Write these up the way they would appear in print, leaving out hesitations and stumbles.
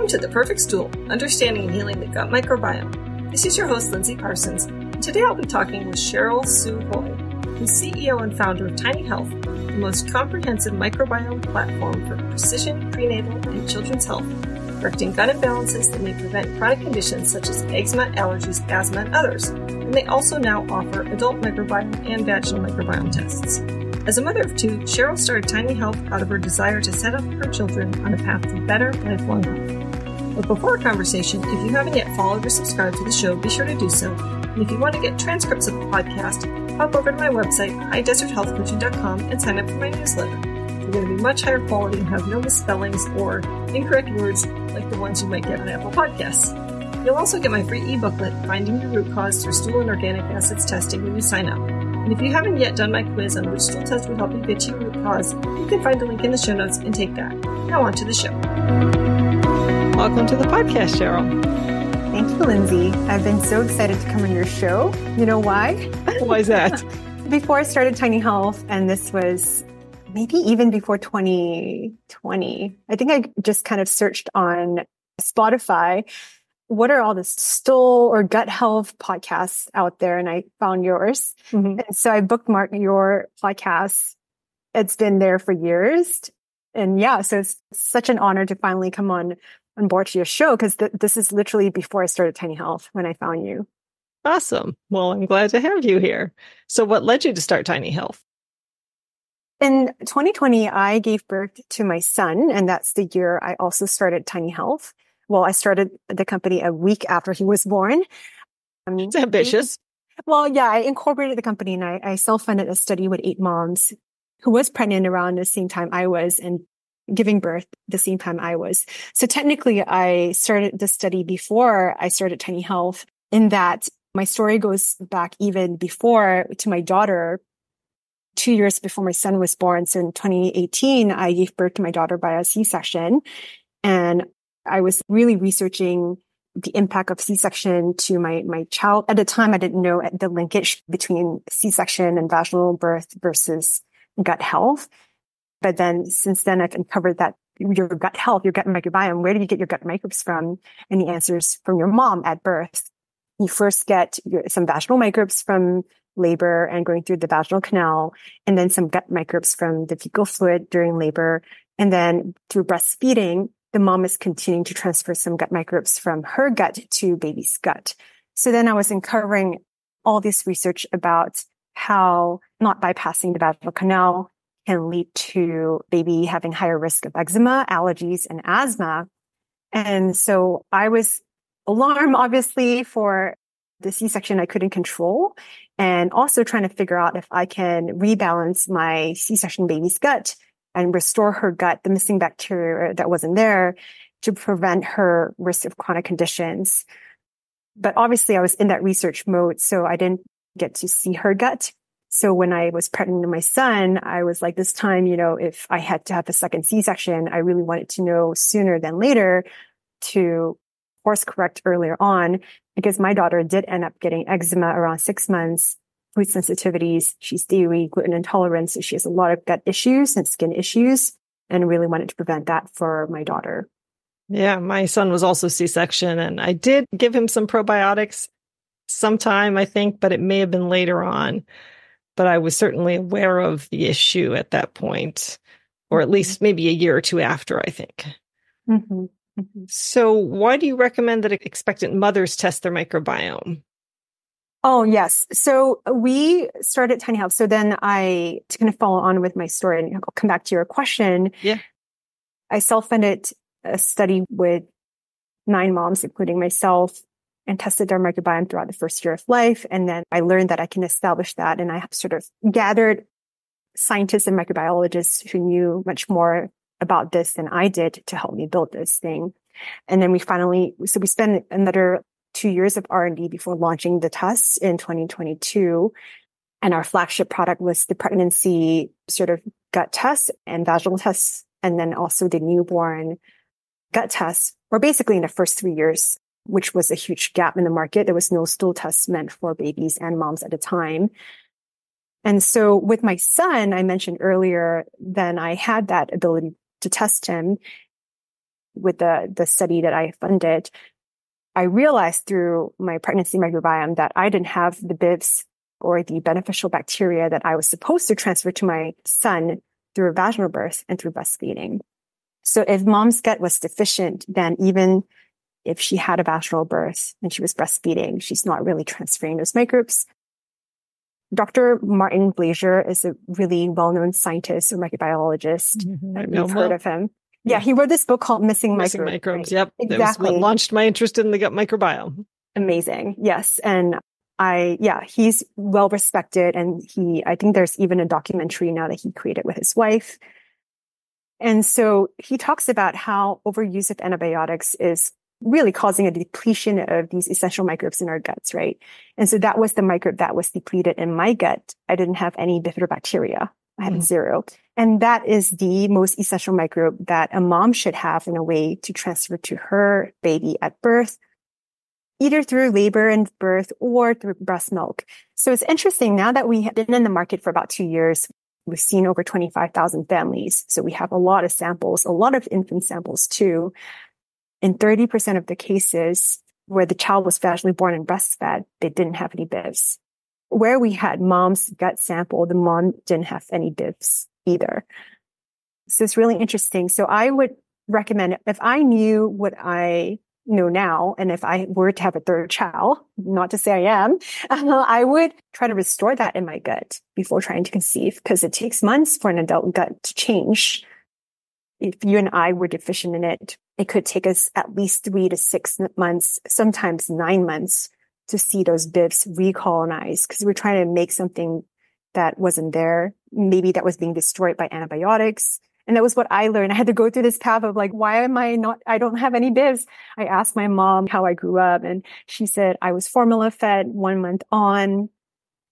Welcome to The Perfect Stool, Understanding and Healing the Gut Microbiome. This is your host, Lindsay Parsons, and today I'll be talking with Cheryl Sew Hoy, who's CEO and founder of Tiny Health, the most comprehensive microbiome platform for precision, prenatal, and children's health, correcting gut imbalances that may prevent chronic conditions such as eczema, allergies, asthma, and others. And they also now offer adult microbiome and vaginal microbiome tests. As a mother of two, Cheryl started Tiny Health out of her desire to set up her children on a path to better lifelong health. But before our conversation, if you haven't yet followed or subscribed to the show, be sure to do so. And if you want to get transcripts of the podcast, hop over to my website, highdeserthealthcoaching.com, and sign up for my newsletter. They're going to be much higher quality and have no misspellings or incorrect words like the ones you might get on Apple Podcasts. You'll also get my free e-booklet, Finding Your Root Cause Through Stool and Organic Acids Testing, when you sign up. And if you haven't yet done my quiz on which stool test will help you get to your root cause, you can find the link in the show notes and take that. Now on to the show. Welcome to the podcast, Cheryl. Thank you, Lindsay. I've been so excited to come on your show. You know why? Why is that? Before I started Tiny Health, and this was maybe even before 2020, I think I just kind of searched on Spotify, what are all the stool or gut health podcasts out there? And I found yours. Mm-hmm. And so I bookmarked your podcast. It's been there for years. And yeah, so it's such an honor to finally come on board to your show, because this is literally before I started Tiny Health when I found you. Awesome. Well, I'm glad to have you here. So what led you to start Tiny Health? In 2020, I gave birth to my son, and that's the year I also started Tiny Health. Well, I started the company a week after he was born. It's ambitious. Well, yeah, I incorporated the company, and I self-funded a study with 8 moms who was pregnant around the same time I was and giving birth the same time I was. So technically, I started the study before I started Tiny Health, in that my story goes back even before to my daughter, 2 years before my son was born. So in 2018, I gave birth to my daughter by a C-section. And I was really researching the impact of C-section to my child. At the time, I didn't know the linkage between C-section and vaginal birth versus gut health. But then since then, I've uncovered that your gut health, your gut microbiome, where do you get your gut microbes from? And the answer is from your mom at birth. You first get some vaginal microbes from labor and going through the vaginal canal, and then some gut microbes from the fecal fluid during labor. And then through breastfeeding, the mom is continuing to transfer some gut microbes from her gut to baby's gut. So then I was uncovering all this research about how not bypassing the vaginal canal can lead to baby having higher risk of eczema, allergies, and asthma. And so I was alarmed, obviously, for the C-section I couldn't control, and also trying to figure out if I can rebalance my C-section baby's gut and restore her gut, the missing bacteria that wasn't there, to prevent her risk of chronic conditions. But obviously I was in that research mode, so I didn't get to see her gut. So when I was pregnant with my son, I was like, this time, if I had to have a second C-section, I really wanted to know sooner than later to course correct earlier on, because my daughter did end up getting eczema around 6 months, food sensitivities. She's dairy, gluten intolerant. So she has a lot of gut issues and skin issues, and really wanted to prevent that for my daughter. Yeah, my son was also C-section, and I did give him some probiotics sometime, I think, but it may have been later on. But I was certainly aware of the issue at that point, or at least maybe a year or two after, I think. Mm-hmm. Mm-hmm. So why do you recommend that expectant mothers test their microbiome? Oh, yes. So we started Tiny Health. So then to kind of follow on with my story, and I'll come back to your question. Yeah. I self-funded a study with 9 moms, including myself, and tested their microbiome throughout the first year of life. And then I learned that I can establish that. And I have sort of gathered scientists and microbiologists who knew much more about this than I did to help me build this thing. And then we spent another 2 years of R&D before launching the tests in 2022. And our flagship product was the pregnancy sort of gut test and vaginal tests, and then also the newborn gut tests, or basically in the first 3 years, which was a huge gap in the market. There was no stool test meant for babies and moms at the time. And so with my son, I mentioned earlier, then I had that ability to test him. with the study that I funded, I realized through my pregnancy microbiome that I didn't have the BIVs or the beneficial bacteria that I was supposed to transfer to my son through a vaginal birth and through breastfeeding. So if mom's gut was deficient, then even if she had a vaginal birth and she was breastfeeding, she's not really transferring those microbes. Dr. Martin Blazier is a really well-known scientist or microbiologist. Mm-hmm. You've heard of him. Yeah, he wrote this book called Missing Microbes. Right? Yep. Exactly. That was what launched my interest in the gut microbiome. Amazing. Yes. And he's well respected. And I think there's even a documentary now that he created with his wife. And so he talks about how overuse of antibiotics is really causing a depletion of these essential microbes in our guts, right? And so that was the microbe that was depleted in my gut. I didn't have any bifidobacteria. I had zero. And that is the most essential microbe that a mom should have in a way to transfer to her baby at birth, either through labor and birth or through breast milk. So it's interesting now that we have been in the market for about 2 years. We've seen over 25,000 families. So we have a lot of samples, a lot of infant samples too. In 30% of the cases where the child was vaginally born and breastfed, they didn't have any BIVs. Where we had mom's gut sample, the mom didn't have any BIVs either. So it's really interesting. So I would recommend, if I knew what I know now, and if I were to have a third child, not to say I am, I would try to restore that in my gut before trying to conceive, because it takes months for an adult gut to change. If you and I were deficient in it, it could take us at least 3 to 6 months, sometimes 9 months to see those BIVs recolonize, because we're trying to make something that wasn't there, maybe that was being destroyed by antibiotics. And that was what I learned. I had to go through this path of like, why am I don't have any BIVs. I asked my mom how I grew up, and she said I was formula fed 1 month on,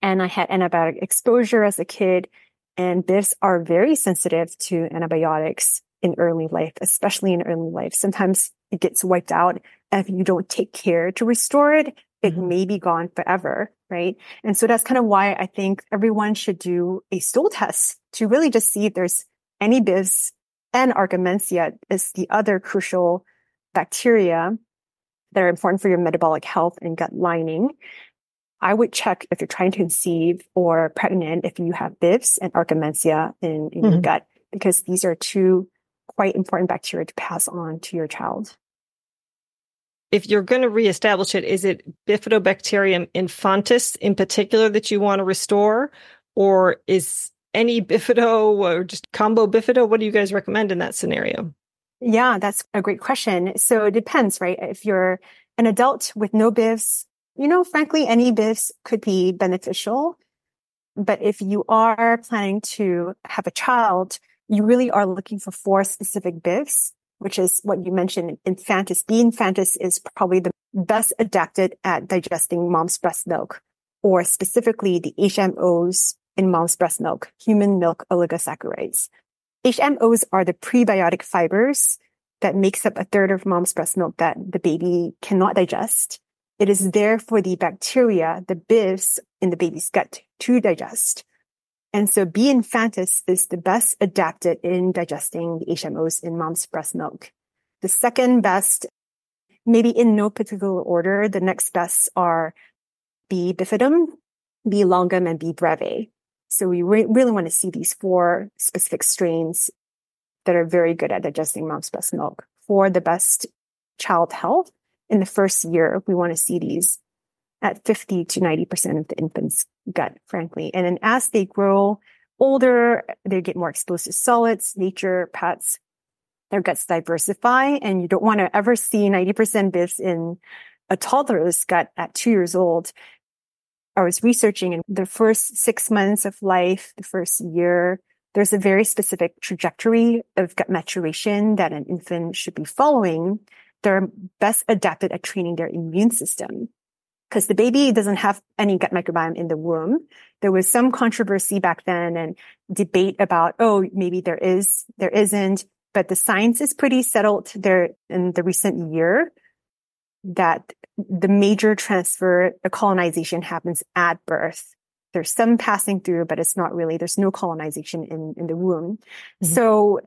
and I had antibiotic exposure as a kid. And BIVs are very sensitive to antibiotics in early life, especially in early life. Sometimes it gets wiped out. And if you don't take care to restore it, it may be gone forever, right? And so that's kind of why I think everyone should do a stool test to really just see if there's any BIVs, and Argamentia is the other crucial bacteria that are important for your metabolic health and gut lining. I would check if you're trying to conceive or pregnant if you have BIVs and Argamentia in your gut, because these are two quite important bacteria to pass on to your child. If you're going to reestablish it, is it Bifidobacterium infantis in particular that you want to restore? Or is any bifido or just combo bifido? What do you guys recommend in that scenario? Yeah, that's a great question. So it depends, right? If you're an adult with no BIVs, frankly, any BIVs could be beneficial. But if you are planning to have a child, you really are looking for 4 specific BIVs, which is what you mentioned, infantis. B infantis is probably the best adapted at digesting mom's breast milk, or specifically the HMOs in mom's breast milk, human milk oligosaccharides. HMOs are the prebiotic fibers that makes up a third of mom's breast milk that the baby cannot digest. It is there for the bacteria, the BIVs in the baby's gut to digest. And so B infantis is the best adapted in digesting the HMOs in mom's breast milk. The second best, maybe in no particular order, the next best are B bifidum, B longum, and B breve. So we really want to see these 4 specific strains that are very good at digesting mom's breast milk for the best child health. In the first year, we want to see these at 50 to 90% of the infant's gut, frankly. And then as they grow older, they get more exposed to solids, nature, pets, their guts diversify, and you don't want to ever see 90% BIVs in a toddler's gut at 2 years old. I was researching in the first 6 months of life, the first year, there's a very specific trajectory of gut maturation that an infant should be following. They're best adapted at training their immune system, because the baby doesn't have any gut microbiome in the womb. There was some controversy back then and debate about, maybe there is, there isn't, but the science is pretty settled there in the recent year that the major transfer, the colonization happens at birth. There's some passing through, but it's not really, there's no colonization in the womb. So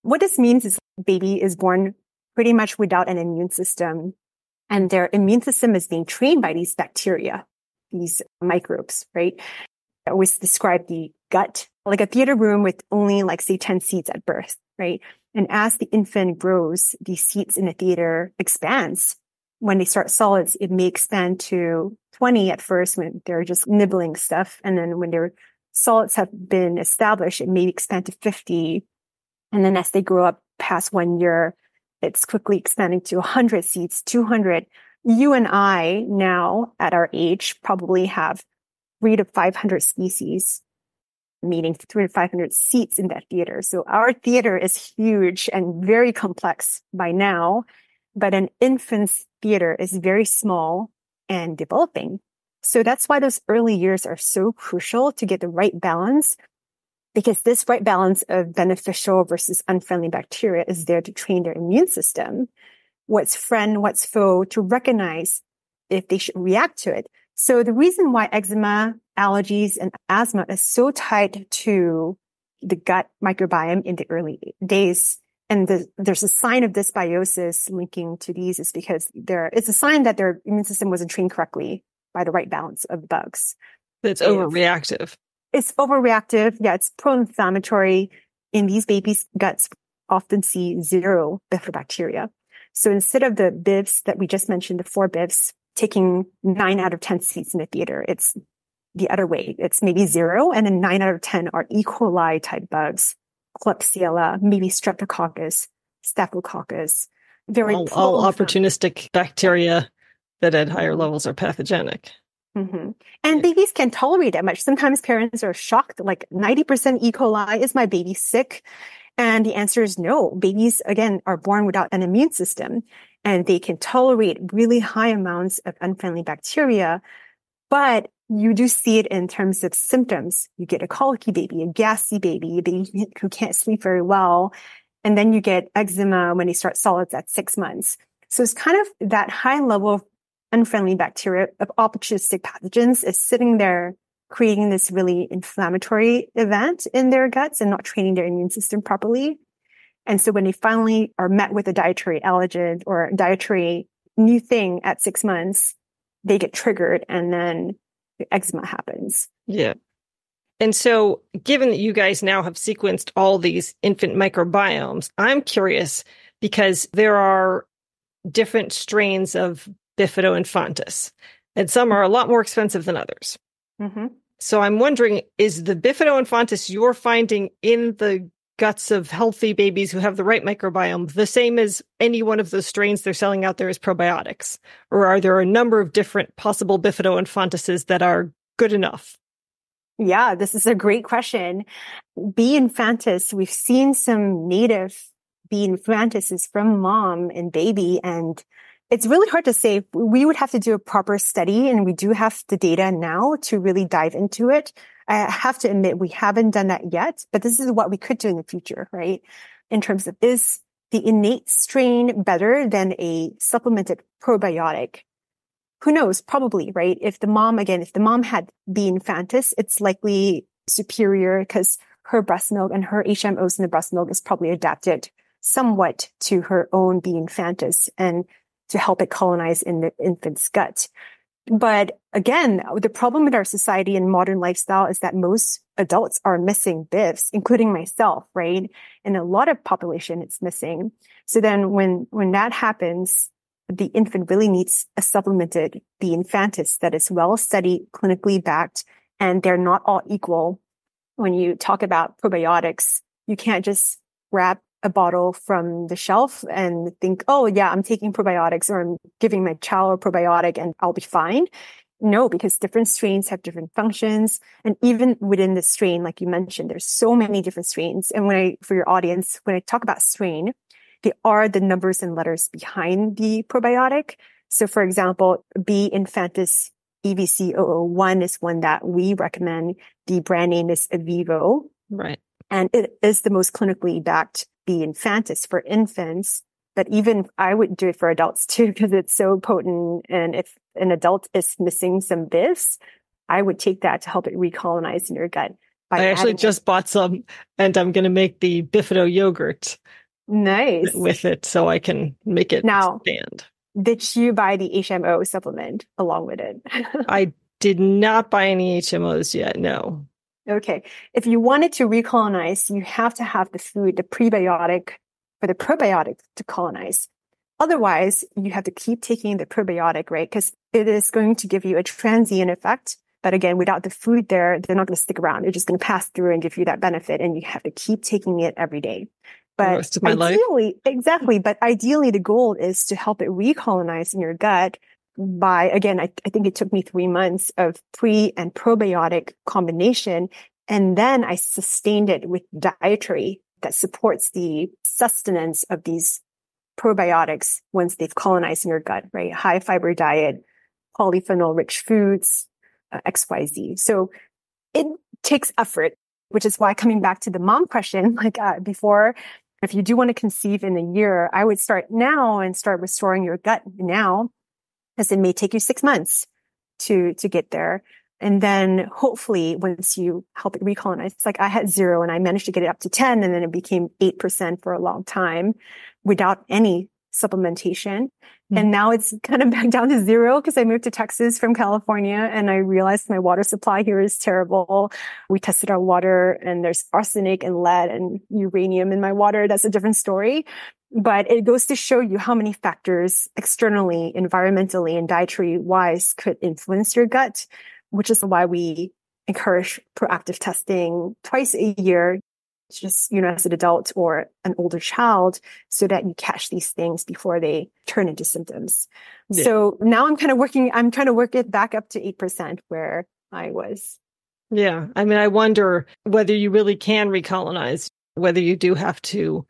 what this means is baby is born pretty much without an immune system. And their immune system is being trained by these bacteria, these microbes, right? I always describe the gut like a theater room with only like, say, 10 seats at birth, right? And as the infant grows, these seats in the theater expands. When they start solids, it may expand to 20 at first when they're just nibbling stuff. And then when their solids have been established, it may expand to 50. And then as they grow up past 1 year, it's quickly expanding to 100 seats, 200. You and I now at our age probably have 300 to 500 species, meaning 300 to 500 seats in that theater. So our theater is huge and very complex by now, but an infant's theater is very small and developing. So that's why those early years are so crucial to get the right balance, because this right balance of beneficial versus unfriendly bacteria is there to train their immune system. What's friend, what's foe, to recognize if they should react to it. So the reason why eczema, allergies, and asthma is so tied to the gut microbiome in the early days, and there's a sign of dysbiosis linking to these, is because it's a sign that their immune system wasn't trained correctly by the right balance of bugs. It's overreactive. It's overreactive. Yeah, it's pro-inflammatory. In these babies' guts, often see zero bifidobacteria. So instead of the BIVs that we just mentioned, the 4 BIVs, taking 9 out of 10 seats in the theater, it's the other way. It's maybe 0, and then 9 out of 10 are E. coli type bugs, Klebsiella, maybe Streptococcus, Staphylococcus. All opportunistic bacteria that at higher levels are pathogenic. Mm-hmm. And babies can tolerate that much. Sometimes parents are shocked, like 90% E. coli, is my baby sick? And the answer is no. Babies, again, are born without an immune system, and they can tolerate really high amounts of unfriendly bacteria. But you do see it in terms of symptoms. You get a colicky baby, a gassy baby, a baby who can't sleep very well. And then you get eczema when they start solids at 6 months. So it's kind of that high level of unfriendly bacteria, of opportunistic pathogens, is sitting there creating this really inflammatory event in their guts and not training their immune system properly. And so when they finally are met with a dietary allergen or a dietary new thing at 6 months, they get triggered and then the eczema happens. Yeah. And so given that you guys now have sequenced all these infant microbiomes, I'm curious because there are different strains of Bifido infantis, and some are a lot more expensive than others. Mm-hmm. So I'm wondering, is the Bifido infantis you're finding in the guts of healthy babies who have the right microbiome the same as any one of those strains they're selling out there as probiotics? Or are there a number of different possible Bifido infantises that are good enough? Yeah, this is a great question. B. infantis, we've seen some native B. infantises from mom and baby, and it's really hard to say. We would have to do a proper study, and we do have the data now to really dive into it. I have to admit, we haven't done that yet, but this is what we could do in the future, right? In terms of, is the innate strain better than a supplemented probiotic? Who knows? Probably, right? If the mom had B. infantis, it's likely superior because her breast milk and her HMOs in the breast milk is probably adapted somewhat to her own B. infantis and to help it colonize in the infant's gut. But again, the problem with our society and modern lifestyle is that most adults are missing BIVs, including myself, right? In a lot of population, it's missing. So then when that happens, the infant really needs a supplemented B. infantis that is well studied, clinically backed, and they're not all equal. When you talk about probiotics, you can't just grab a bottle from the shelf and think, oh yeah, I'm taking probiotics or I'm giving my child a probiotic and I'll be fine. No, because different strains have different functions. And even within the strain, like you mentioned, there's so many different strains. And for your audience, when I talk about strain, they are the numbers and letters behind the probiotic. So for example, B. infantis EVC001 is one that we recommend. The brand name is Avivo. Right. And it is the most clinically backed B. infantis for infants. But even I would do it for adults too, because it's so potent. And if an adult is missing some BIVs, I would take that to help it recolonize in your gut. I actually just bought some, and I'm going to make the Bifido yogurt Nice. with it so I can make it Now, expand. did you buy the HMO supplement along with it? I did not buy any HMOs yet. No. Okay. If you wanted to recolonize, you have to have the food, the prebiotic or the probiotic to colonize. Otherwise, you have to keep taking the probiotic, right? Because it is going to give you a transient effect. But again, without the food there, they're not going to stick around. They're just going to pass through and give you that benefit. And you have to keep taking it every day. The But rest of my life. exactly. But ideally, the goal is to help it recolonize in your gut by, again, I think it took me 3 months of pre and probiotic combination. And then I sustained it with dietary that supports the sustenance of these probiotics once they've colonized in your gut, right? High fiber diet, polyphenol rich foods, XYZ. So it takes effort, which is why coming back to the mom question, before, if you do want to conceive in a year, I would start now and start restoring your gut now, because it may take you 6 months to get there. And then hopefully once you help it recolonize, it's like I had 0 and I managed to get it up to 10 and then it became 8% for a long time without any supplementation. And now it's kind of back down to 0 because I moved to Texas from California and I realized my water supply here is terrible. We tested our water and there's arsenic and lead and uranium in my water. That's a different story. But it goes to show you how many factors externally, environmentally, and dietary wise could influence your gut, which is why we encourage proactive testing twice a year, just, as an adult or an older child, so that you catch these things before they turn into symptoms. Yeah. So now I'm trying to work it back up to 8% where I was. Yeah. I mean, I wonder whether you really can recolonize, whether you do have to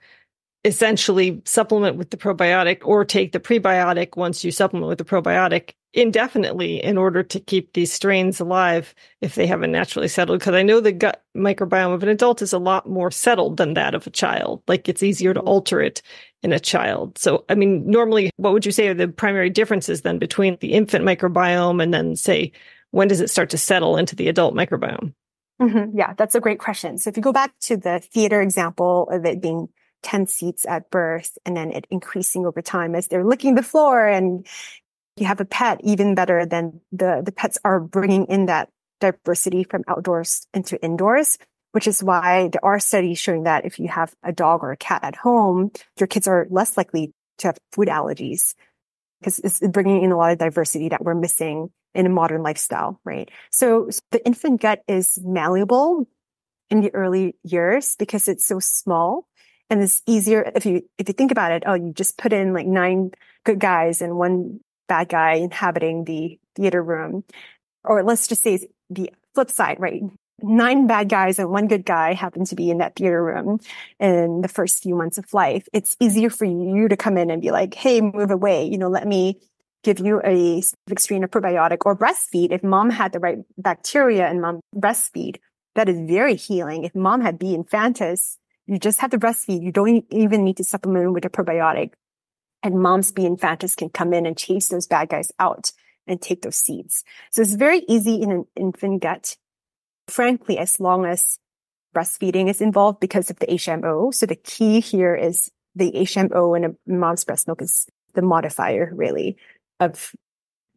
essentially supplement with the probiotic or take the prebiotic once you supplement with the probiotic indefinitely in order to keep these strains alive if they haven't naturally settled. Because I know the gut microbiome of an adult is a lot more settled than that of a child. Like it's easier to alter it in a child. So, I mean, normally, what would you say are the primary differences then between the infant microbiome and then say, when does it start to settle into the adult microbiome? Mm-hmm. Yeah, that's a great question. So if you go back to the theater example of it being 10 seats at birth and then it increasing over time as they're licking the floor and you have a pet, even better than the pets are bringing in that diversity from outdoors into indoors, which is why there are studies showing that if you have a dog or a cat at home, your kids are less likely to have food allergies because it's bringing in a lot of diversity that we're missing in a modern lifestyle, right? So the infant gut is malleable in the early years because it's so small. And it's easier if you think about it. Oh, you just put in like 9 good guys and 1 bad guy inhabiting the theater room, or let's just say the flip side, right? 9 bad guys and 1 good guy happen to be in that theater room in the first few months of life. It's easier for you to come in and be like, "Hey, move away. Let me give you a specific strain of probiotic or breastfeed." If mom had the right bacteria and mom breastfeed, that is very healing. If mom had B. infantis, you just have to breastfeed. You don't even need to supplement with a probiotic. And mom's B. infantis can come in and chase those bad guys out and take those seeds. So it's very easy in an infant gut, frankly, as long as breastfeeding is involved because of the HMO. So the key here is the HMO in a mom's breast milk is the modifier, really, of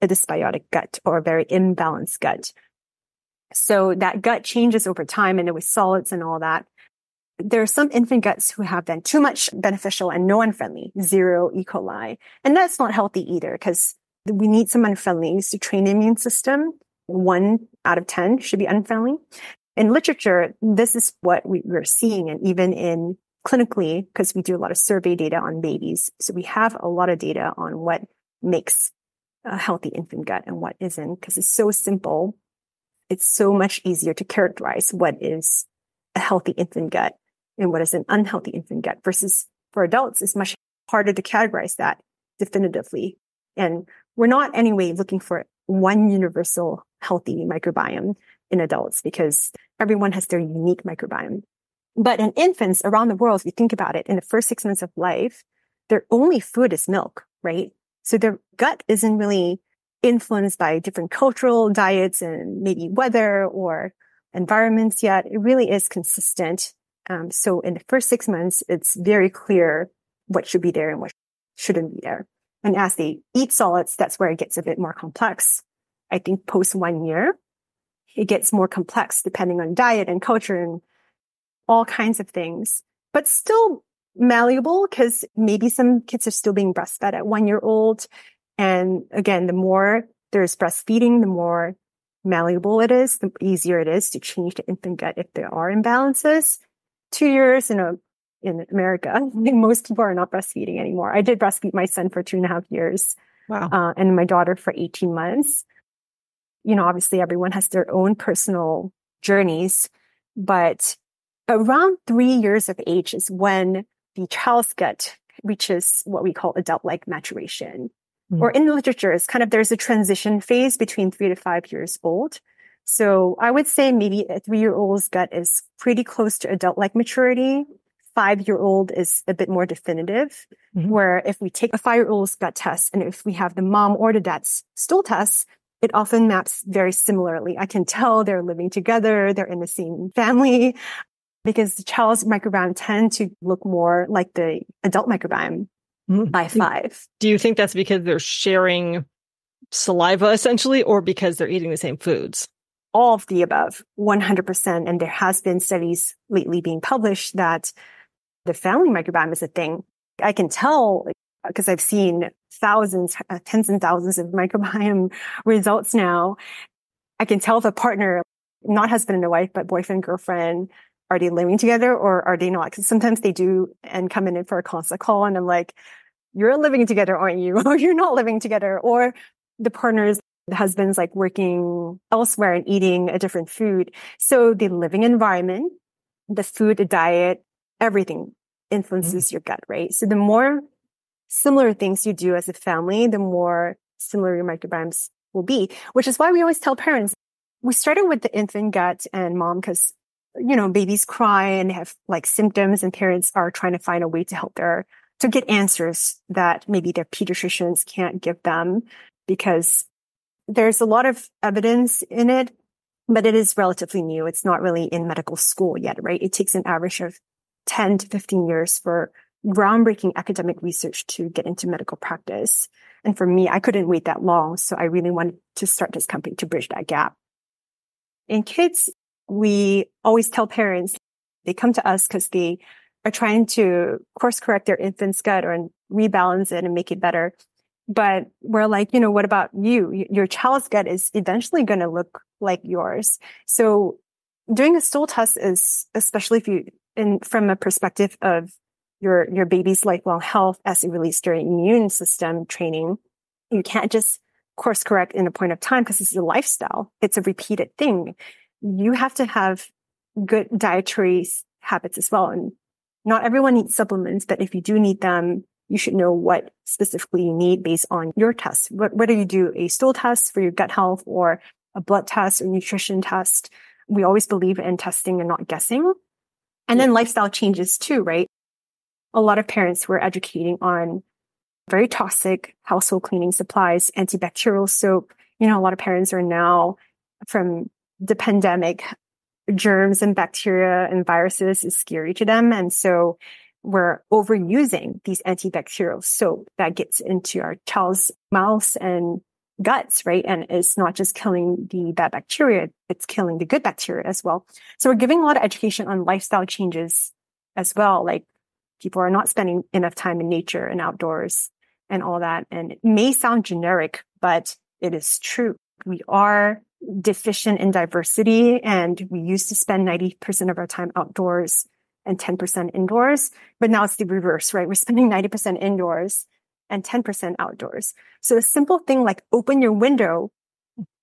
a dysbiotic gut or a very imbalanced gut. So that gut changes over time and with solids and all that. There are some infant guts who have then too much beneficial and no unfriendly, 0 E. coli. And that's not healthy either because we need some unfriendlies to train the immune system. 1 out of 10 should be unfriendly. In literature, this is what we're seeing. And even in clinically, because we do a lot of survey data on babies. So we have a lot of data on what makes a healthy infant gut and what isn't, because it's so simple. It's so much easier to characterize what is a healthy infant gut and what is an unhealthy infant gut versus for adults, it's much harder to categorize that definitively. And we're not anyway looking for one universal healthy microbiome in adults because everyone has their unique microbiome. But in infants around the world, if you think about it, in the first 6 months of life, their only food is milk, right? So their gut isn't really influenced by different cultural diets and maybe weather or environments yet. It really is consistent. So in the first 6 months, it's very clear what should be there and what shouldn't be there. And as they eat solids, that's where it gets a bit more complex. I think post 1 year, it gets more complex depending on diet and culture and all kinds of things, but still malleable because maybe some kids are still being breastfed at 1 year old. And again, the more there's breastfeeding, the more malleable it is, the easier it is to change the infant gut if there are imbalances. 2 years in America, I think most people are not breastfeeding anymore. I did breastfeed my son for 2.5 years. Wow. And my daughter for 18 months. Obviously everyone has their own personal journeys, but around 3 years of age is when the child's gut reaches what we call adult-like maturation. Or in the literature, it's there's a transition phase between 3 to 5 years old. So I would say maybe a 3-year-old's gut is pretty close to adult-like maturity. 5-year-old is a bit more definitive, where if we take a 5-year-old's gut test and if we have the mom or the dad's stool test, it often maps very similarly. I can tell they're living together, they're in the same family, because the child's microbiome tend to look more like the adult microbiome by 5. Do you think that's because they're sharing saliva essentially, or because they're eating the same foods? All of the above, 100%. And there has been studies lately being published that the family microbiome is a thing. I can tell because I've seen thousands, tens and thousands of microbiome results now. I can tell if a partner, not husband and wife, but boyfriend, girlfriend, are they living together or are they not? Because sometimes they do and come in for a consult call and I'm like, you're living together, aren't you? Or you're not living together. Or the husband's like working elsewhere and eating a different food. So the living environment, the food, the diet, everything influences your gut, right? So the more similar things you do as a family, the more similar your microbiomes will be, which is why we always tell parents, we started with the infant gut and mom because, babies cry and have like symptoms and parents are trying to find a way to help to get answers that maybe their pediatricians can't give them because there's a lot of evidence in it, but it is relatively new. It's not really in medical school yet, right? It takes an average of 10 to 15 years for groundbreaking academic research to get into medical practice. And for me, I couldn't wait that long. So I really wanted to start this company to bridge that gap. In kids, we always tell parents, they come to us because they are trying to course correct their infant's gut or rebalance it and make it better. But we're like, what about you? Your child's gut is eventually going to look like yours. So doing a stool test is, especially from a perspective of your baby's lifelong health as it relates to your immune system training, you can't just course correct in a point of time because it's a lifestyle. It's a repeated thing. You have to have good dietary habits as well. And not everyone needs supplements, but if you do need them, you should know what specifically you need based on your test. Whether you do a stool test for your gut health or a blood test or nutrition test, we always believe in testing and not guessing. And then lifestyle changes too, right? A lot of parents were educating on very toxic household cleaning supplies, antibacterial soap. A lot of parents are now, from the pandemic, germs and bacteria and viruses is scary to them. And so we're overusing these antibacterial soap that gets into our child's mouths and guts, right? And it's not just killing the bad bacteria, it's killing the good bacteria as well. So we're giving a lot of education on lifestyle changes as well. Like people are not spending enough time in nature and outdoors and all that. And it may sound generic, but it is true. We are deficient in diversity and we used to spend 90% of our time outdoors and 10% indoors, but now it's the reverse, right? We're spending 90% indoors and 10% outdoors. So a simple thing like open your window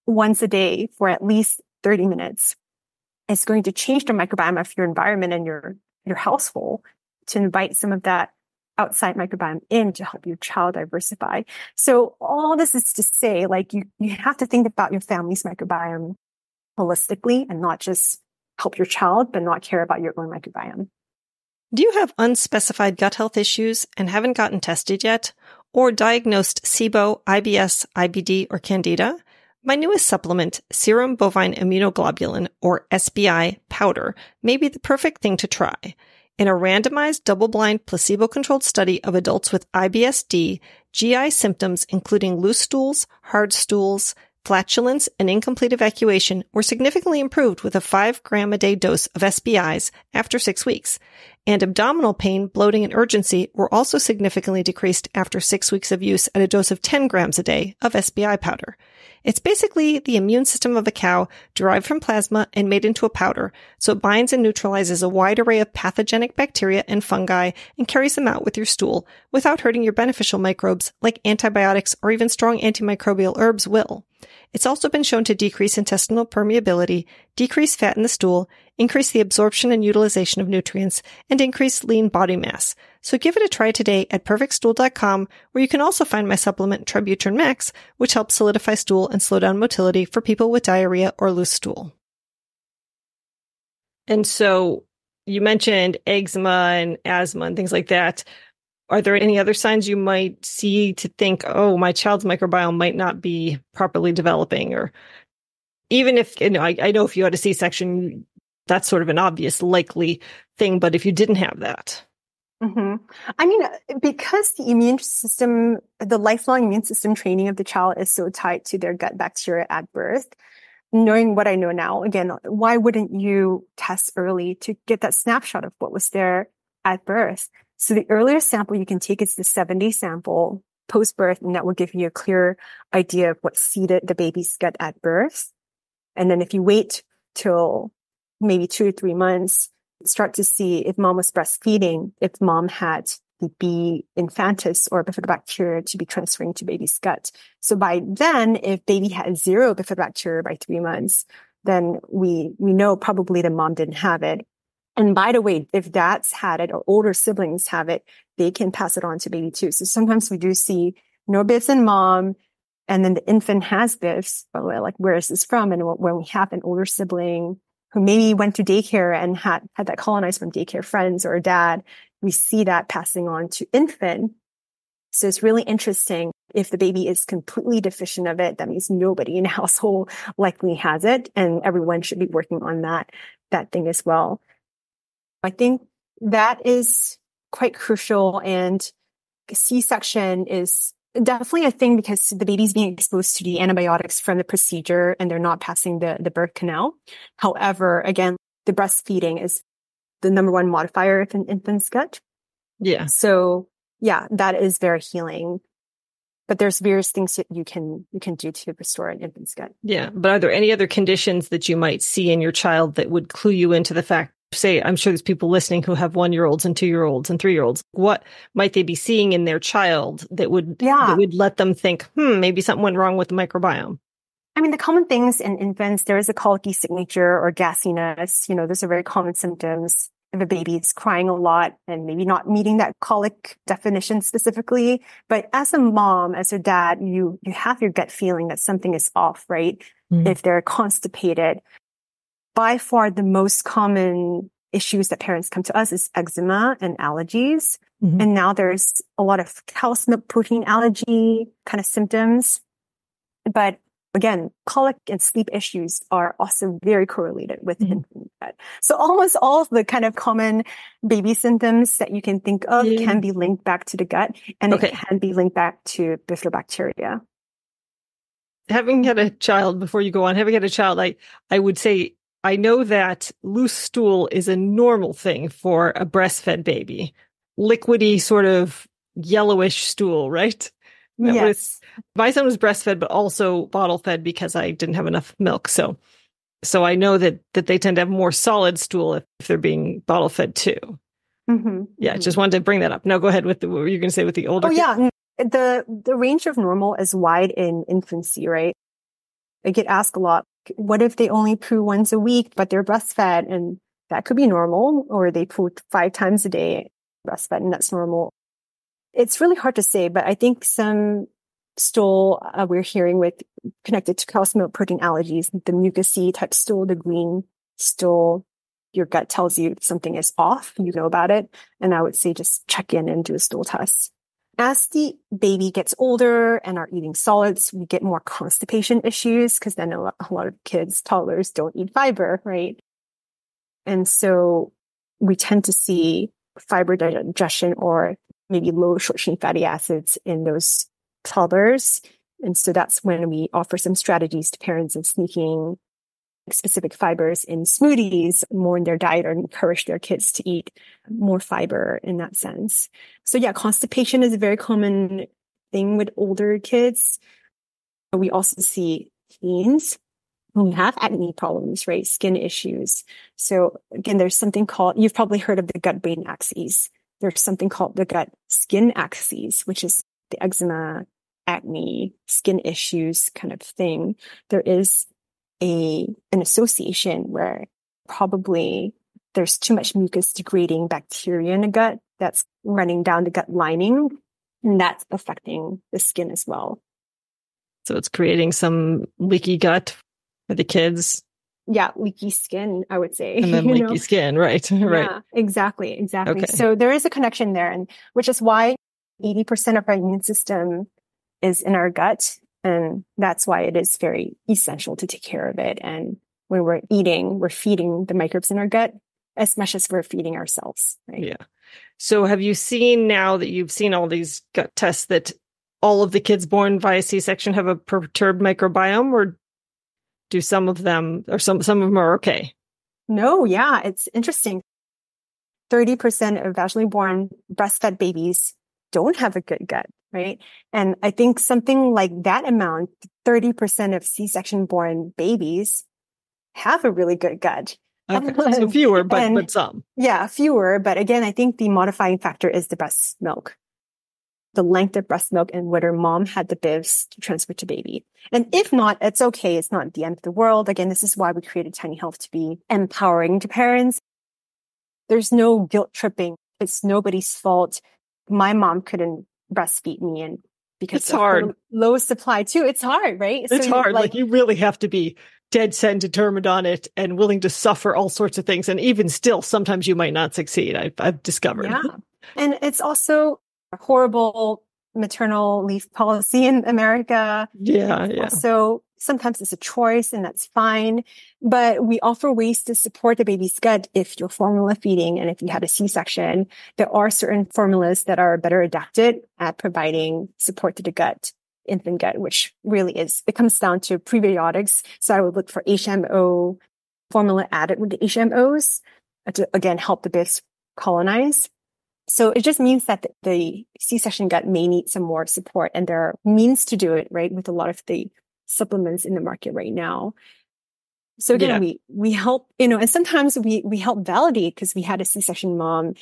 once a day for at least 30 minutes is going to change the microbiome of your environment and your household to invite some of that outside microbiome in to help your child diversify. So all this is to say, like you have to think about your family's microbiome holistically and not just help your child, but not care about your own microbiome. Do you have unspecified gut health issues and haven't gotten tested yet? Or diagnosed SIBO, IBS, IBD, or Candida? My newest supplement, Serum Bovine Immunoglobulin, or SBI powder, may be the perfect thing to try. In a randomized, double-blind, placebo-controlled study of adults with IBS-D, GI symptoms, including loose stools, hard stools, flatulence, and incomplete evacuation, were significantly improved with a 5-gram-a-day dose of SBIs after 6 weeks. And abdominal pain, bloating, and urgency were also significantly decreased after 6 weeks of use at a dose of 10 grams a day of SBI powder. It's basically the immune system of a cow derived from plasma and made into a powder, so it binds and neutralizes a wide array of pathogenic bacteria and fungi and carries them out with your stool without hurting your beneficial microbes like antibiotics or even strong antimicrobial herbs will. It's also been shown to decrease intestinal permeability, decrease fat in the stool, increase the absorption and utilization of nutrients, and increase lean body mass. So give it a try today at perfectstool.com, where you can also find my supplement Tributrin Max, which helps solidify stool and slow down motility for people with diarrhea or loose stool. And so you mentioned eczema and asthma and things like that. Are there any other signs you might see to think, oh, my child's microbiome might not be properly developing? Or even if, I know if you had a C-section, that's sort of an obvious likely thing, but if you didn't have that. Mm-hmm. I mean, because the immune system, the lifelong immune system training of the child is so tied to their gut bacteria at birth, knowing what I know now, again, why wouldn't you test early to get that snapshot of what was there at birth? So the earliest sample you can take is the 7-day sample post-birth, and that will give you a clear idea of what seeded the baby's gut at birth. And then if you wait till maybe 2 to 3 months, start to see if mom was breastfeeding, if mom had the B. infantis or bifidobacteria to be transferring to baby's gut. So by then, if baby had 0 bifidobacteria by 3 months, then we know probably the mom didn't have it. And by the way, if dads had it or older siblings have it, they can pass it on to baby too. So sometimes we do see no bifs in mom, and then the infant has bifs, but we're like, where is this from? And when we have an older sibling who maybe went to daycare and had that colonized from daycare friends or a dad, we see that passing on to infant. So it's really interesting. If the baby is completely deficient of it, that means nobody in the household likely has it, and everyone should be working on that thing as well. I think that is quite crucial, and C-section is definitely a thing because the baby's being exposed to the antibiotics from the procedure and they're not passing the birth canal. However, again, the breastfeeding is the number one modifier of an infant's gut. Yeah. So yeah, that is very healing. But there's various things that you can do to restore an infant's gut. Yeah. But are there any other conditions that you might see in your child that would clue you into the fact, say, I'm sure there's people listening who have 1-year-olds and 2-year-olds and 3-year-olds. What might they be seeing in their child that would let them think, maybe something went wrong with the microbiome? I mean, the common things in infants, there is a colicky signature or gassiness. Those are very common symptoms. If a baby is crying a lot and maybe not meeting that colic definition specifically. But as a mom, as a dad, you have your gut feeling that something is off, right? Mm-hmm. If they're constipated. By far, the most common issues that parents come to us is eczema and allergies. Mm-hmm. And now there's a lot of cow's milk protein allergy kind of symptoms. But again, colic and sleep issues are also very correlated with infant gut. So almost all of the kind of common baby symptoms that you can think of can be linked back to the gut, and it can be linked back to bifidobacteria. Having had a child, before you go on, I would say, I know that loose stool is a normal thing for a breastfed baby. Liquidy, sort of yellowish stool, right? Yes. My son was breastfed, but also bottle fed because I didn't have enough milk. So I know that they tend to have more solid stool if they're being bottle fed too. Mm-hmm. Yeah, just wanted to bring that up. Now go ahead with what were you going to say with the older kids? Yeah. The range of normal is wide in infancy, right? I get asked a lot, what if they only poo once a week, but they're breastfed? And that could be normal, or they poo 5 times a day breastfed, and that's normal. It's really hard to say, but I think some stool we're hearing with connected to cow's milk protein allergies, the mucousy type stool, the green stool, your gut tells you something is off, you know about it. And I would say just check in and do a stool test. As the baby gets older and are eating solids, we get more constipation issues because then a lot of kids, toddlers don't eat fiber, right? And so we tend to see fiber digestion or maybe low short chain fatty acids in those toddlers. And so that's when we offer some strategies to parents of sneaking specific fibers in smoothies more in their diet or encourage their kids to eat more fiber in that sense. So yeah, constipation is a very common thing with older kids. We also see teens who have acne problems, right? Skin issues. So again, there's something called, you've probably heard of the gut-brain axes. There's something called the gut-skin axes, which is the eczema, acne, skin issues kind of thing. There is an association where probably there's too much mucus degrading bacteria in the gut that's running down the gut lining, and that's affecting the skin as well. So it's creating some leaky gut for the kids. Yeah, leaky skin, I would say. And then leaky skin, right? Right. Yeah, exactly. Okay. So there is a connection there, and which is why 80% of our immune system is in our gut. And that's why it is very essential to take care of it. And when we're eating, we're feeding the microbes in our gut as much as we're feeding ourselves. Right? Yeah. So have you seen, now that you've seen all these gut tests, that all of the kids born via C-section have a perturbed microbiome, or do some of them, or some of them are okay? No, yeah, it's interesting. 30% of vaginally born breastfed babies don't have a good gut, right? And I think something like that amount, 30% of C-section born babies have a really good gut. Okay. So fewer, but some. Yeah, fewer. But again, I think the modifying factor is the breast milk, the length of breast milk, and whether mom had the bibs to transfer to baby. And if not, it's okay. It's not the end of the world. Again, this is why we created Tiny Health, to be empowering to parents. There's no guilt tripping. It's nobody's fault. My mom couldn't breastfeed me, and because it's hard. Low supply too. It's hard, right? It's hard. Like you really have to be dead set and determined on it and willing to suffer all sorts of things. And even still, sometimes you might not succeed. I've discovered. Yeah. And it's also a horrible maternal leave policy in America. Yeah. So sometimes it's a choice, and that's fine. But we offer ways to support the baby's gut if you're formula feeding and if you had a C-section. There are certain formulas that are better adapted at providing support to the gut, infant gut, which really it comes down to prebiotics. So I would look for HMO formula added with the HMOs to, again, help the babies colonize. So it just means that the C-section gut may need some more support, and there are means to do it, right, with a lot of the supplements in the market right now. So again, we help, and sometimes we help validate, because we had a C-section mom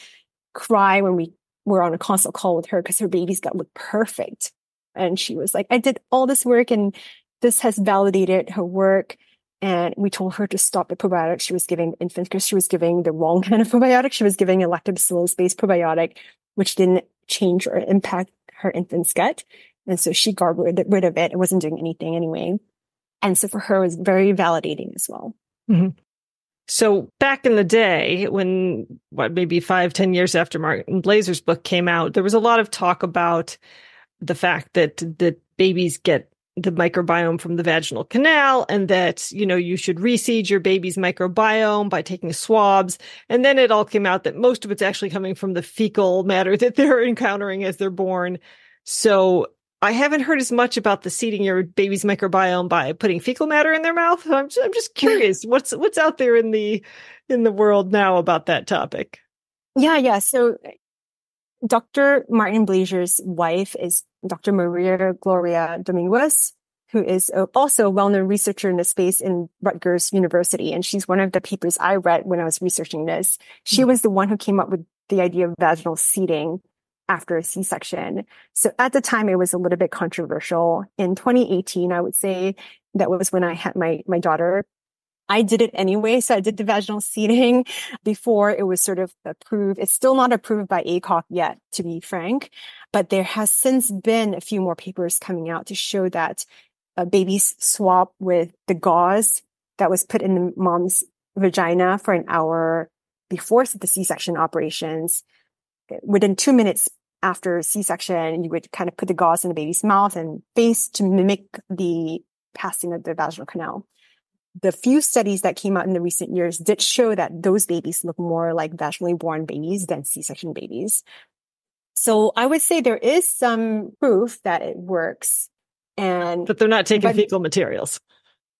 cry when we were on a consult call with her because her baby's gut looked perfect. And she was like, I did all this work and this has validated her work. And we told her to stop the probiotics she was giving infants, because she was giving the wrong kind of probiotic. She was giving a lactobacillus-based probiotic, which didn't change or impact her infant's gut. And so she got rid of it. It wasn't doing anything anyway. And so for her, it was very validating as well. Mm-hmm. So back in the day, when maybe 5-10 years after Martin Blazer's book came out, there was a lot of talk about the fact that babies get the microbiome from the vaginal canal, and that, you should reseed your baby's microbiome by taking swabs. And then it all came out that most of it's actually coming from the fecal matter that they're encountering as they're born. So I haven't heard as much about the seeding your baby's microbiome by putting fecal matter in their mouth. I'm just curious, what's out there in the world now about that topic? Yeah. So Dr. Martin Blazer's wife is Dr. Maria Gloria Dominguez, who is also a well-known researcher in the space in Rutgers University. And she's one of the papers I read when I was researching this. She was the one who came up with the idea of vaginal seeding after a C-section. So at the time, it was a little bit controversial. In 2018, I would say, that was when I had my daughter. I did it anyway. So I did the vaginal seeding before it was sort of approved. It's still not approved by ACOG yet, to be frank, but there has since been a few more papers coming out to show that babies swap with the gauze that was put in the mom's vagina for an hour before the C-section operations. Within 2 minutes after C-section, you would kind of put the gauze in the baby's mouth and face to mimic the passing of the vaginal canal. the few studies that came out in the recent years did show that those babies look more like vaginally born babies than C-section babies. So I would say there is some proof that it works. But they're not taking fecal materials.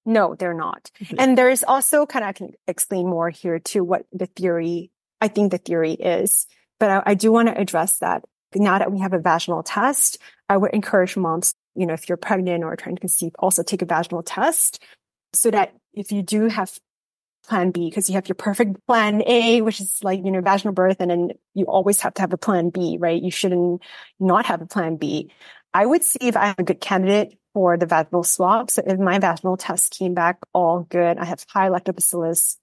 No, they're not. And there is also I can explain more here too, what I think the theory is. But I do want to address that now that we have a vaginal test, I would encourage moms, if you're pregnant or trying to conceive, also take a vaginal test so that if you do have plan B, because you have your perfect plan A, which is like, vaginal birth, and then you always have to have a plan B, right? You shouldn't not have a plan B. I would see if I'm a good candidate for the vaginal swab. So if my vaginal test came back all good, I have high lactobacillus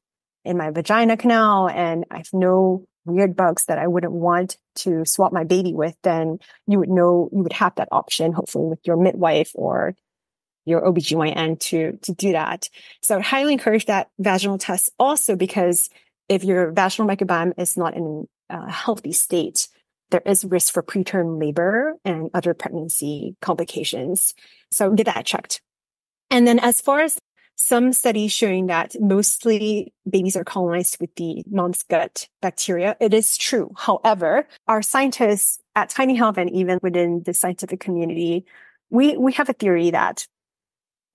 in my vagina canal and I have no weird bugs that I wouldn't want to swap my baby with, then you would have that option, hopefully with your midwife or your OBGYN to do that. So I would highly encourage that vaginal test also, because if your vaginal microbiome is not in a healthy state, there is risk for preterm labor and other pregnancy complications. So get that checked. And then as far as some studies showing that mostly babies are colonized with the mom's gut bacteria, it is true. However, our scientists at Tiny Health and even within the scientific community, we have a theory that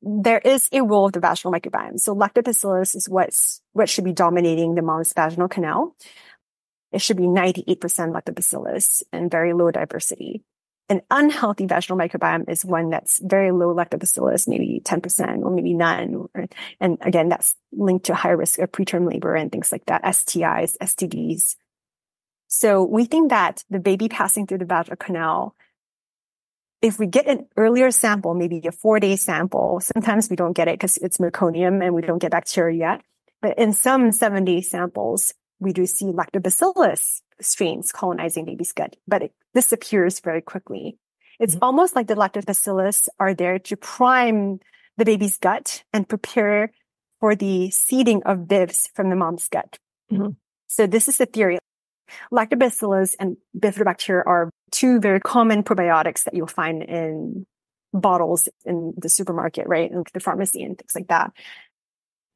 there is a role of the vaginal microbiome. So lactobacillus is what should be dominating the mom's vaginal canal. It should be 98% lactobacillus and very low diversity. An unhealthy vaginal microbiome is one that's very low lactobacillus, maybe 10% or maybe none. And again, that's linked to high risk of preterm labor and things like that, STIs, STDs. So we think that the baby passing through the vaginal canal, if we get an earlier sample, maybe a 4-day sample, sometimes we don't get it because it's meconium and we don't get bacteria yet. But in some 7-day samples, we do see lactobacillus strains colonizing baby's gut, but it disappears very quickly. It's almost like the lactobacillus are there to prime the baby's gut and prepare for the seeding of BIVs from the mom's gut. So this is the theory. Lactobacillus and bifidobacteria are two very common probiotics that you'll find in bottles in the supermarket, right? And the pharmacy and things like that.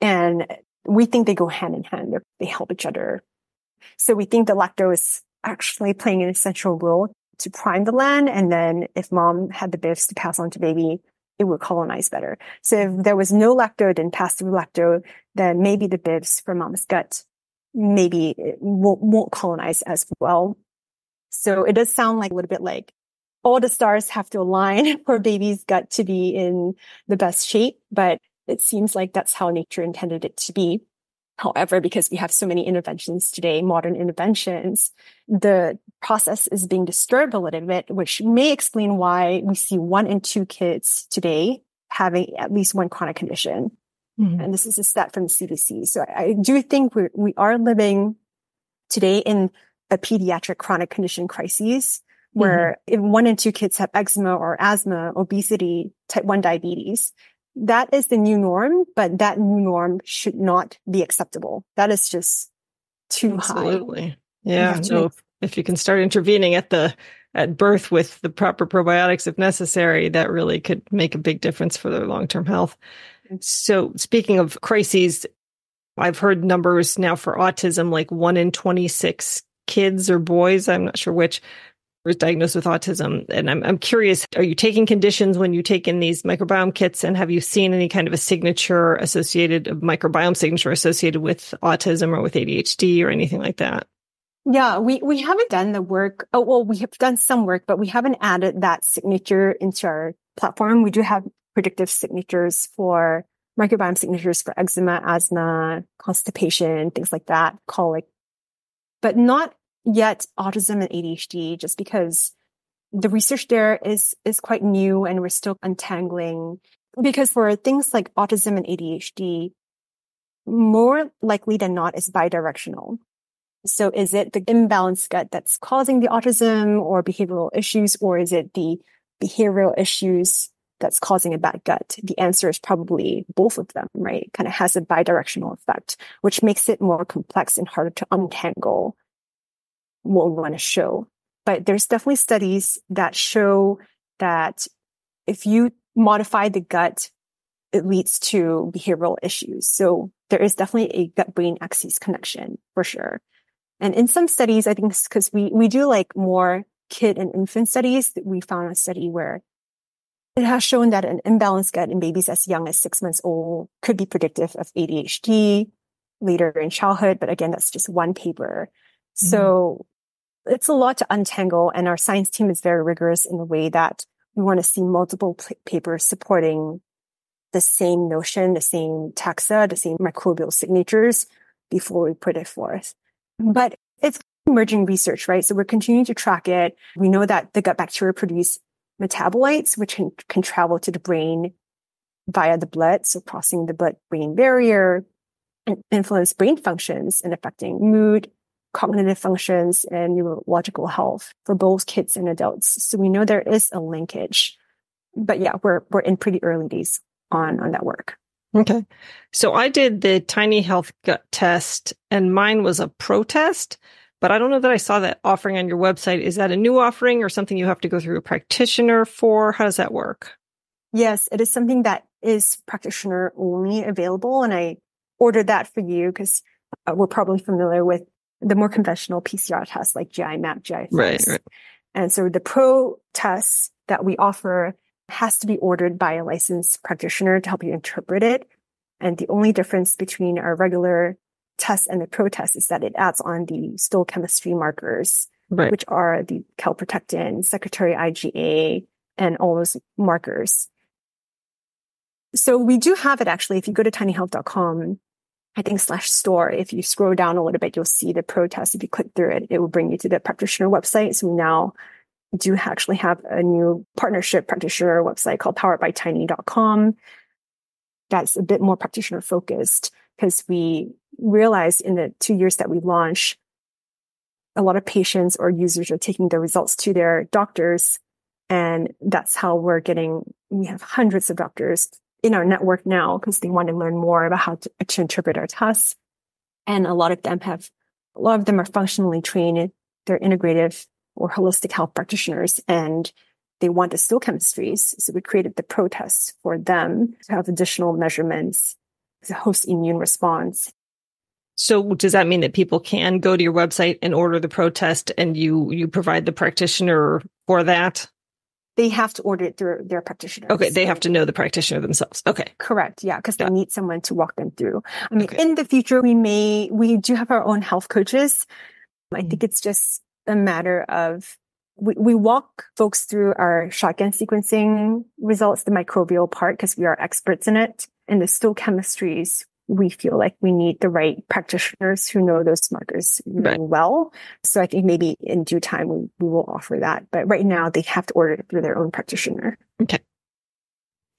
And we think they go hand in hand. They help each other. So we think the lacto is actually playing an essential role to prime the land. And then if mom had the BIFs to pass on to baby, it would colonize better. So if there was no lacto, didn't pass through lacto, then maybe the BIFs from mom's gut, maybe it won't colonize as well. So it does sound like a little bit like all the stars have to align for baby's gut to be in the best shape, but it seems like that's how nature intended it to be. However, because we have so many interventions today, modern interventions, the process is being disturbed a little bit, which may explain why we see 1 in 2 kids today having at least one chronic condition. And this is a stat from the CDC. So I do think we are living today in a pediatric chronic condition crisis where if 1 in 2 kids have eczema or asthma, obesity, type 1 diabetes, that is the new norm, but that new norm should not be acceptable. That is just too Absolutely. high. Yeah. No, if you can start intervening at birth with the proper probiotics, if necessary, that really could make a big difference for their long-term health. So speaking of crises, I've heard numbers now for autism, like 1 in 26 kids or boys, I'm not sure which, was diagnosed with autism. And I'm curious, are you taking conditions when you take in these microbiome kits, and have you seen any kind of a microbiome signature associated with autism or with ADHD or anything like that? Yeah, we haven't done the work. Oh, well, we have done some work, but we haven't added that signature into our platform. We do have predictive signatures for microbiome signatures for eczema, asthma, constipation, things like that, colic, but not yet autism and ADHD, just because the research there is quite new and we're still untangling. Because for things like autism and ADHD, more likely than not is bidirectional. So is it the imbalanced gut that's causing the autism or behavioral issues, or is it the behavioral issues that's causing a bad gut? The answer is probably both of them, right? It kind of has a bidirectional effect, which makes it more complex and harder to untangle what we want to show. But there's definitely studies that show that if you modify the gut it leads to behavioral issues. So there is definitely a gut-brain axis connection for sure. And in some studies, I think because we do like more kid and infant studies, we found a study where it has shown that an imbalanced gut in babies as young as 6 months old could be predictive of ADHD later in childhood. But again, that's just one paper. Mm-hmm. So it's a lot to untangle. And our science team is very rigorous in the way that we want to see multiple papers supporting the same notion, the same taxa, the same microbial signatures before we put it forth. But it's emerging research, right? So we're continuing to track it. We know that the gut bacteria produce metabolites, which can travel to the brain via the blood, so crossing the blood-brain barrier and influence brain functions and affecting mood, cognitive functions, and neurological health for both kids and adults. So we know there is a linkage. But yeah, we're in pretty early days on that work. Okay. So I did the Tiny Health gut test, and mine was a pro test, but I don't know that I saw that offering on your website. Is that a new offering or something you have to go through a practitioner for? How does that work? Yes, it is something that is practitioner only available. And I ordered that for you because we're probably familiar with the more conventional PCR tests like GI map, GI flex. Right. And so the pro tests that we offer has to be ordered by a licensed practitioner to help you interpret it. And the only difference between our regular test and the pro test is that it adds on the stool chemistry markers, right, which are the calprotectin, secretory IgA, and all those markers. So we do have it actually. If you go to tinyhealth.com, I think /store, if you scroll down a little bit, you'll see the pro test. If you click through it, it will bring you to the practitioner website. So we now do actually have a new partnership practitioner website called poweredbytiny.com. That's a bit more practitioner focused because we realized in the 2 years that we launched, a lot of patients or users are taking the results to their doctors. And that's how we have hundreds of doctors in our network now because they want to learn more about how to interpret our tests. And a lot of them are functionally trained. They're integrative or holistic health practitioners, and they want the stool chemistries. So we created the pro tests for them to have additional measurements to host immune response. So does that mean that people can go to your website and order the pro test and you provide the practitioner for that? They have to order it through their practitioner. Okay, they have to know the practitioner themselves. Okay. Correct. Yeah, because they need someone to walk them through. I mean, in the future, we do have our own health coaches. I think it's just a matter of we walk folks through our shotgun sequencing results, the microbial part, because we are experts in it. And the stool chemistries, we feel like we need the right practitioners who know those markers really well. So I think maybe in due time, we will offer that. But right now, they have to order it through their own practitioner. Okay.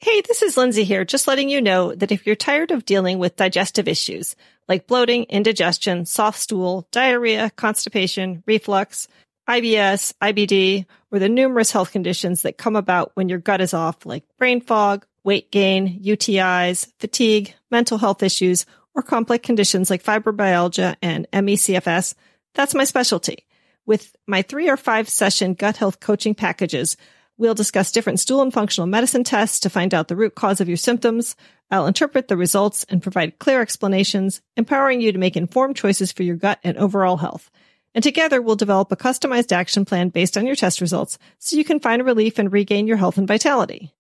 Hey, this is Lindsay here, just letting you know that if you're tired of dealing with digestive issues like bloating, indigestion, soft stool, diarrhea, constipation, reflux, IBS, IBD, or the numerous health conditions that come about when your gut is off, like brain fog, weight gain, UTIs, fatigue, mental health issues, or complex conditions like fibromyalgia and ME/CFS, that's my specialty. With my 3 or 5 session gut health coaching packages, we'll discuss different stool and functional medicine tests to find out the root cause of your symptoms. I'll interpret the results and provide clear explanations, empowering you to make informed choices for your gut and overall health. And together, we'll develop a customized action plan based on your test results so you can find relief and regain your health and vitality.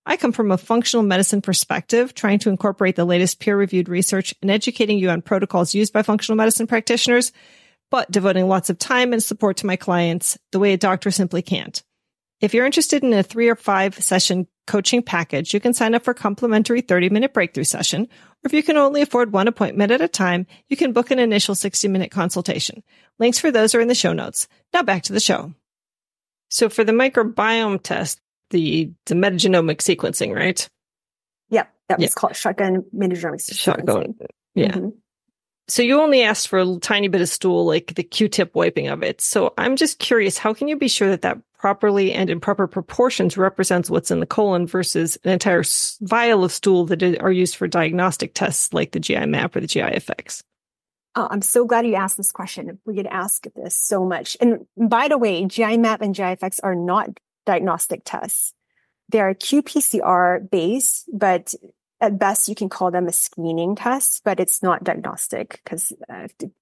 I come from a functional medicine perspective, trying to incorporate the latest peer-reviewed research and educating you on protocols used by functional medicine practitioners, but devoting lots of time and support to my clients the way a doctor simply can't. If you're interested in a 3 or 5 session coaching package, you can sign up for a complimentary 30-minute breakthrough session. Or if you can only afford one appointment at a time, you can book an initial 60-minute consultation. Links for those are in the show notes. Now back to the show. So for the microbiome test, the metagenomic sequencing, right? Yep. That was called shotgun metagenomic sequencing. Yeah. Mm-hmm. So you only asked for a tiny bit of stool, like the Q-tip wiping of it. So I'm just curious, how can you be sure that properly and in proper proportions represents what's in the colon versus an entire vial of stool that are used for diagnostic tests like the GI map or the GI effects? Oh, I'm so glad you asked this question. We get asked this so much. And by the way, GI map and GI effects are not diagnostic tests. They are qPCR based, but at best, you can call them a screening test, but it's not diagnostic because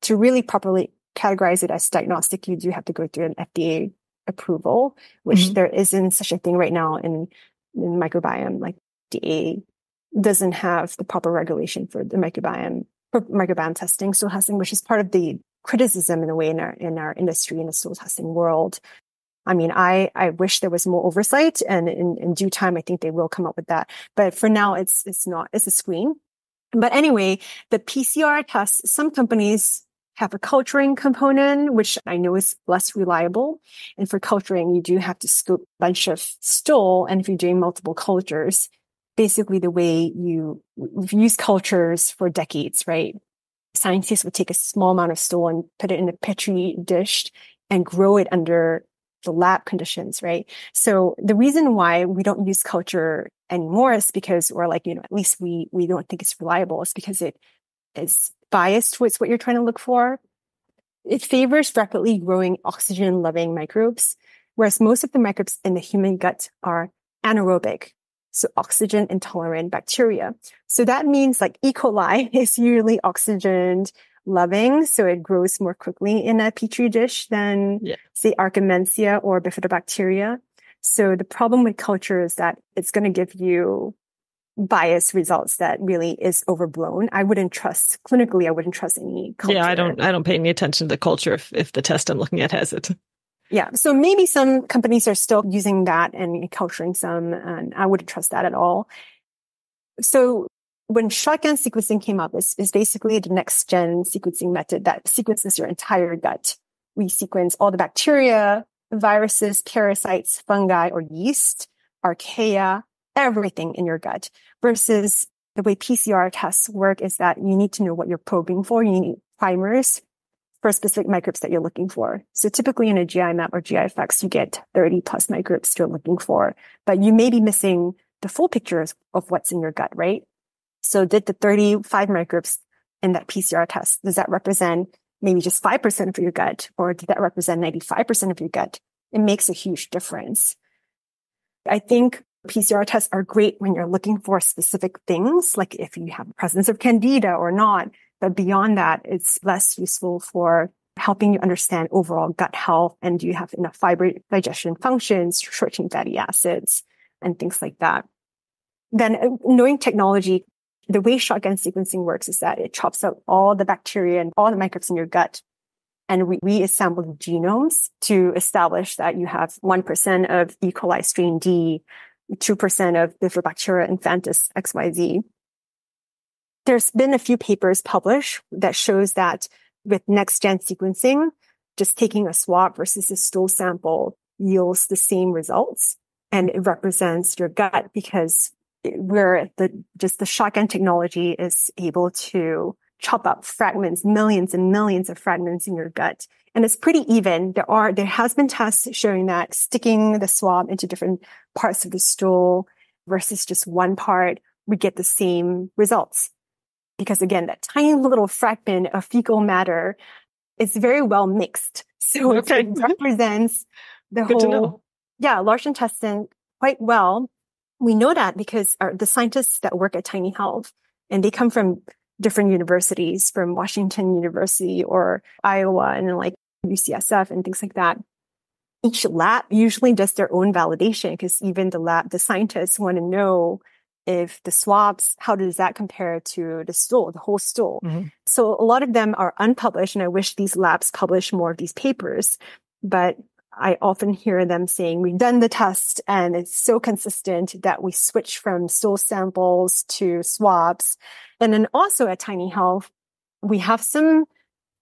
to really properly categorize it as diagnostic, you do have to go through an FDA approval, which there isn't such a thing right now in microbiome. Like FDA doesn't have the proper regulation for the microbiome testing, stool testing, which is part of the criticism in a way in our industry, in the stool testing world. I mean, I wish there was more oversight, and in due time, I think they will come up with that. But for now, it's a screen. But anyway, the PCR test, some companies have a culturing component, which I know is less reliable. And for culturing, you do have to scoop a bunch of stool. And if you're doing multiple cultures, basically the way we've used cultures for decades, right? Scientists would take a small amount of stool and put it in a petri dish and grow it under the lab conditions, right? So the reason why we don't use culture anymore is because, or like, at least we don't think it's reliable. It's because it is biased towards what you're trying to look for. It favors rapidly growing oxygen-loving microbes, whereas most of the microbes in the human gut are anaerobic, so oxygen intolerant bacteria. So that means like E. coli is usually oxygen loving, so it grows more quickly in a petri dish than, say, Archimencia or bifidobacteria. So the problem with culture is that it's going to give you biased results that really is overblown. I wouldn't trust any culture. Yeah, I don't pay any attention to the culture if the test I'm looking at has it. Yeah. So maybe some companies are still using that and culturing some, and I wouldn't trust that at all. So when shotgun sequencing came up, is basically the next gen sequencing method that sequences your entire gut. We sequence all the bacteria, viruses, parasites, fungi, or yeast, archaea, everything in your gut, versus the way PCR tests work is that you need to know what you're probing for. You need primers for specific microbes that you're looking for. So typically in a GI map or GI effects, you get 30 plus microbes you're looking for, but you may be missing the full picture of what's in your gut, right? So did the 35 microbes in that PCR test, does that represent maybe just 5% of your gut, or did that represent 95% of your gut? It makes a huge difference. I think PCR tests are great when you're looking for specific things, like if you have a presence of candida or not. But beyond that, it's less useful for helping you understand overall gut health, and do you have enough fiber digestion functions, short-chain fatty acids, and things like that. Then knowing technology, the way shotgun sequencing works is that it chops out all the bacteria and all the microbes in your gut, and we assemble the genomes to establish that you have 1% of E. coli strain D, 2% of Bifidobacteria infantis XYZ. There's been a few papers published that shows that with next-gen sequencing, just taking a swab versus a stool sample yields the same results, and it represents your gut because the shotgun technology is able to chop up fragments, millions and millions of fragments in your gut. And it's pretty even. There has been tests showing that sticking the swab into different parts of the stool versus just one part, we get the same results. Because again, that tiny little fragment of fecal matter is very well mixed. So it represents the whole, large intestine quite well. We know that because the scientists that work at Tiny Health, and they come from different universities, from Washington University or Iowa and like UCSF and things like that. Each lab usually does their own validation because even the scientists want to know if the swabs, how does that compare to the stool, the whole stool? Mm-hmm. So a lot of them are unpublished, and I wish these labs publish more of these papers. But I often hear them saying, we've done the test and it's so consistent that we switch from stool samples to swabs. And then also at Tiny Health, we have some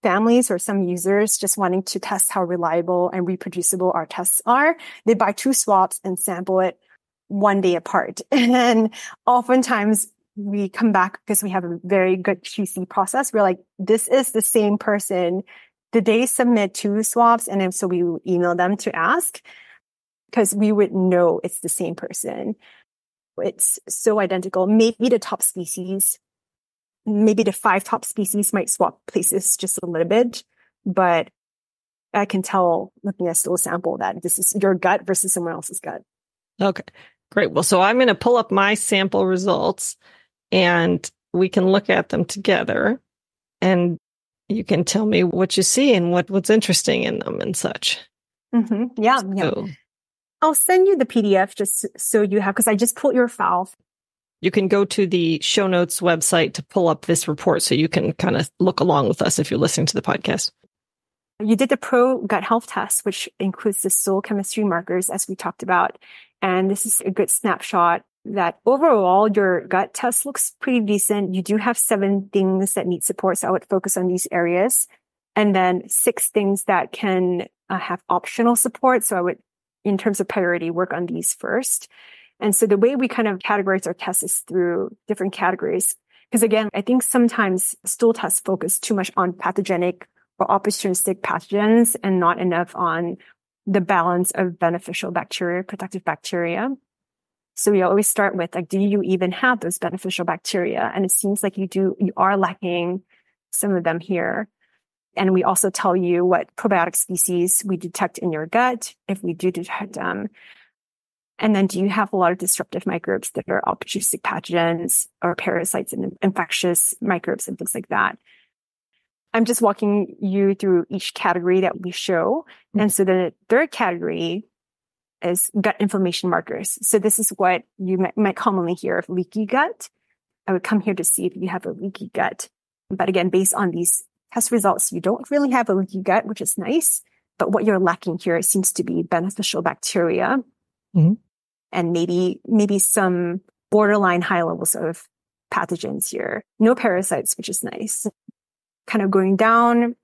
families or some users just wanting to test how reliable and reproducible our tests are. They buy 2 swabs and sample it one day apart. And oftentimes we come back because we have a very good QC process. We're like, this is the same person. Did they submit 2 swabs? And if so, we would email them to ask because we would know it's the same person. It's so identical. Maybe the top species, maybe the 5 top species might swap places just a little bit, but I can tell looking at a stool sample that this is your gut versus someone else's gut. Okay, great. Well, so I'm going to pull up my sample results and we can look at them together, and you can tell me what you see and what's interesting in them and such. Mm-hmm. Yeah. So I'll send you the PDF just so you have, because I just pulled your file. you can go to the show notes website to pull up this report so you can kind of look along with us if you're listening to the podcast. You did the Pro Gut Health Test, which includes the stool chemistry markers, as we talked about. And this is a good snapshot that overall your gut test looks pretty decent. You do have 7 things that need support, so I would focus on these areas. And then 6 things that can have optional support. So I would, in terms of priority, work on these first. And so the way we kind of categorize our tests is through different categories. Because again, I think sometimes stool tests focus too much on pathogenic or opportunistic pathogens and not enough on the balance of beneficial bacteria, protective bacteria. So we always start with, like, do you even have those beneficial bacteria? And it seems like you are lacking some of them here. And we also tell you what probiotic species we detect in your gut, if we do detect them. And then do you have a lot of disruptive microbes that are opportunistic pathogens or parasites and infectious microbes and things like that? I'm just walking you through each category that we show. And so the third category is gut inflammation markers. So this is what you might commonly hear of leaky gut. I would come here to see if you have a leaky gut. But again, based on these test results, you don't really have a leaky gut, which is nice. But what you're lacking here seems to be beneficial bacteria, and maybe some borderline high levels of pathogens here. No parasites, which is nice. Kind of going down,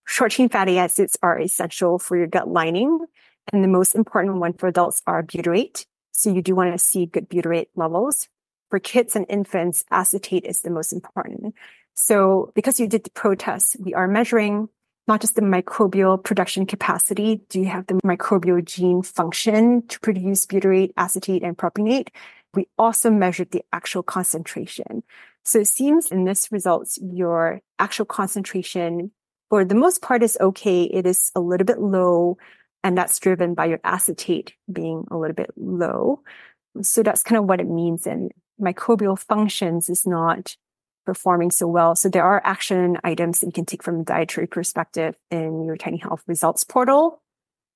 short chain fatty acids are essential for your gut lining. And the most important one for adults are butyrate. So you do want to see good butyrate levels. For kids and infants, acetate is the most important. So because you did the Pro test, we are measuring not just the microbial production capacity. Do you have the microbial gene function to produce butyrate, acetate, and propionate? We also measured the actual concentration. So it seems in this results, your actual concentration, for the most part, is okay. It is a little bit low, and that's driven by your acetate being a little bit low. So that's kind of what it means. And microbial functions is not performing so well. So there are action items that you can take from a dietary perspective in your Tiny Health results portal.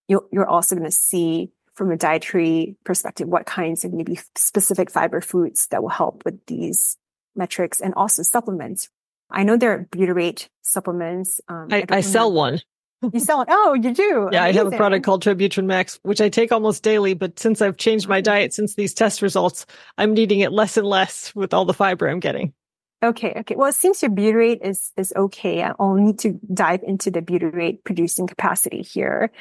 You're also going to see from a dietary perspective what kinds of maybe specific fiber foods that will help with these metrics, and also supplements. I know there are butyrate supplements. I sell one. You sell it? Oh, you do? Yeah, Amazing. I have a product called Tributrin Max, which I take almost daily. But since I've changed my diet since these test results, I'm needing it less and less with all the fiber I'm getting. Okay. Well, it seems your butyrate is okay. I'll need to dive into the butyrate producing capacity here.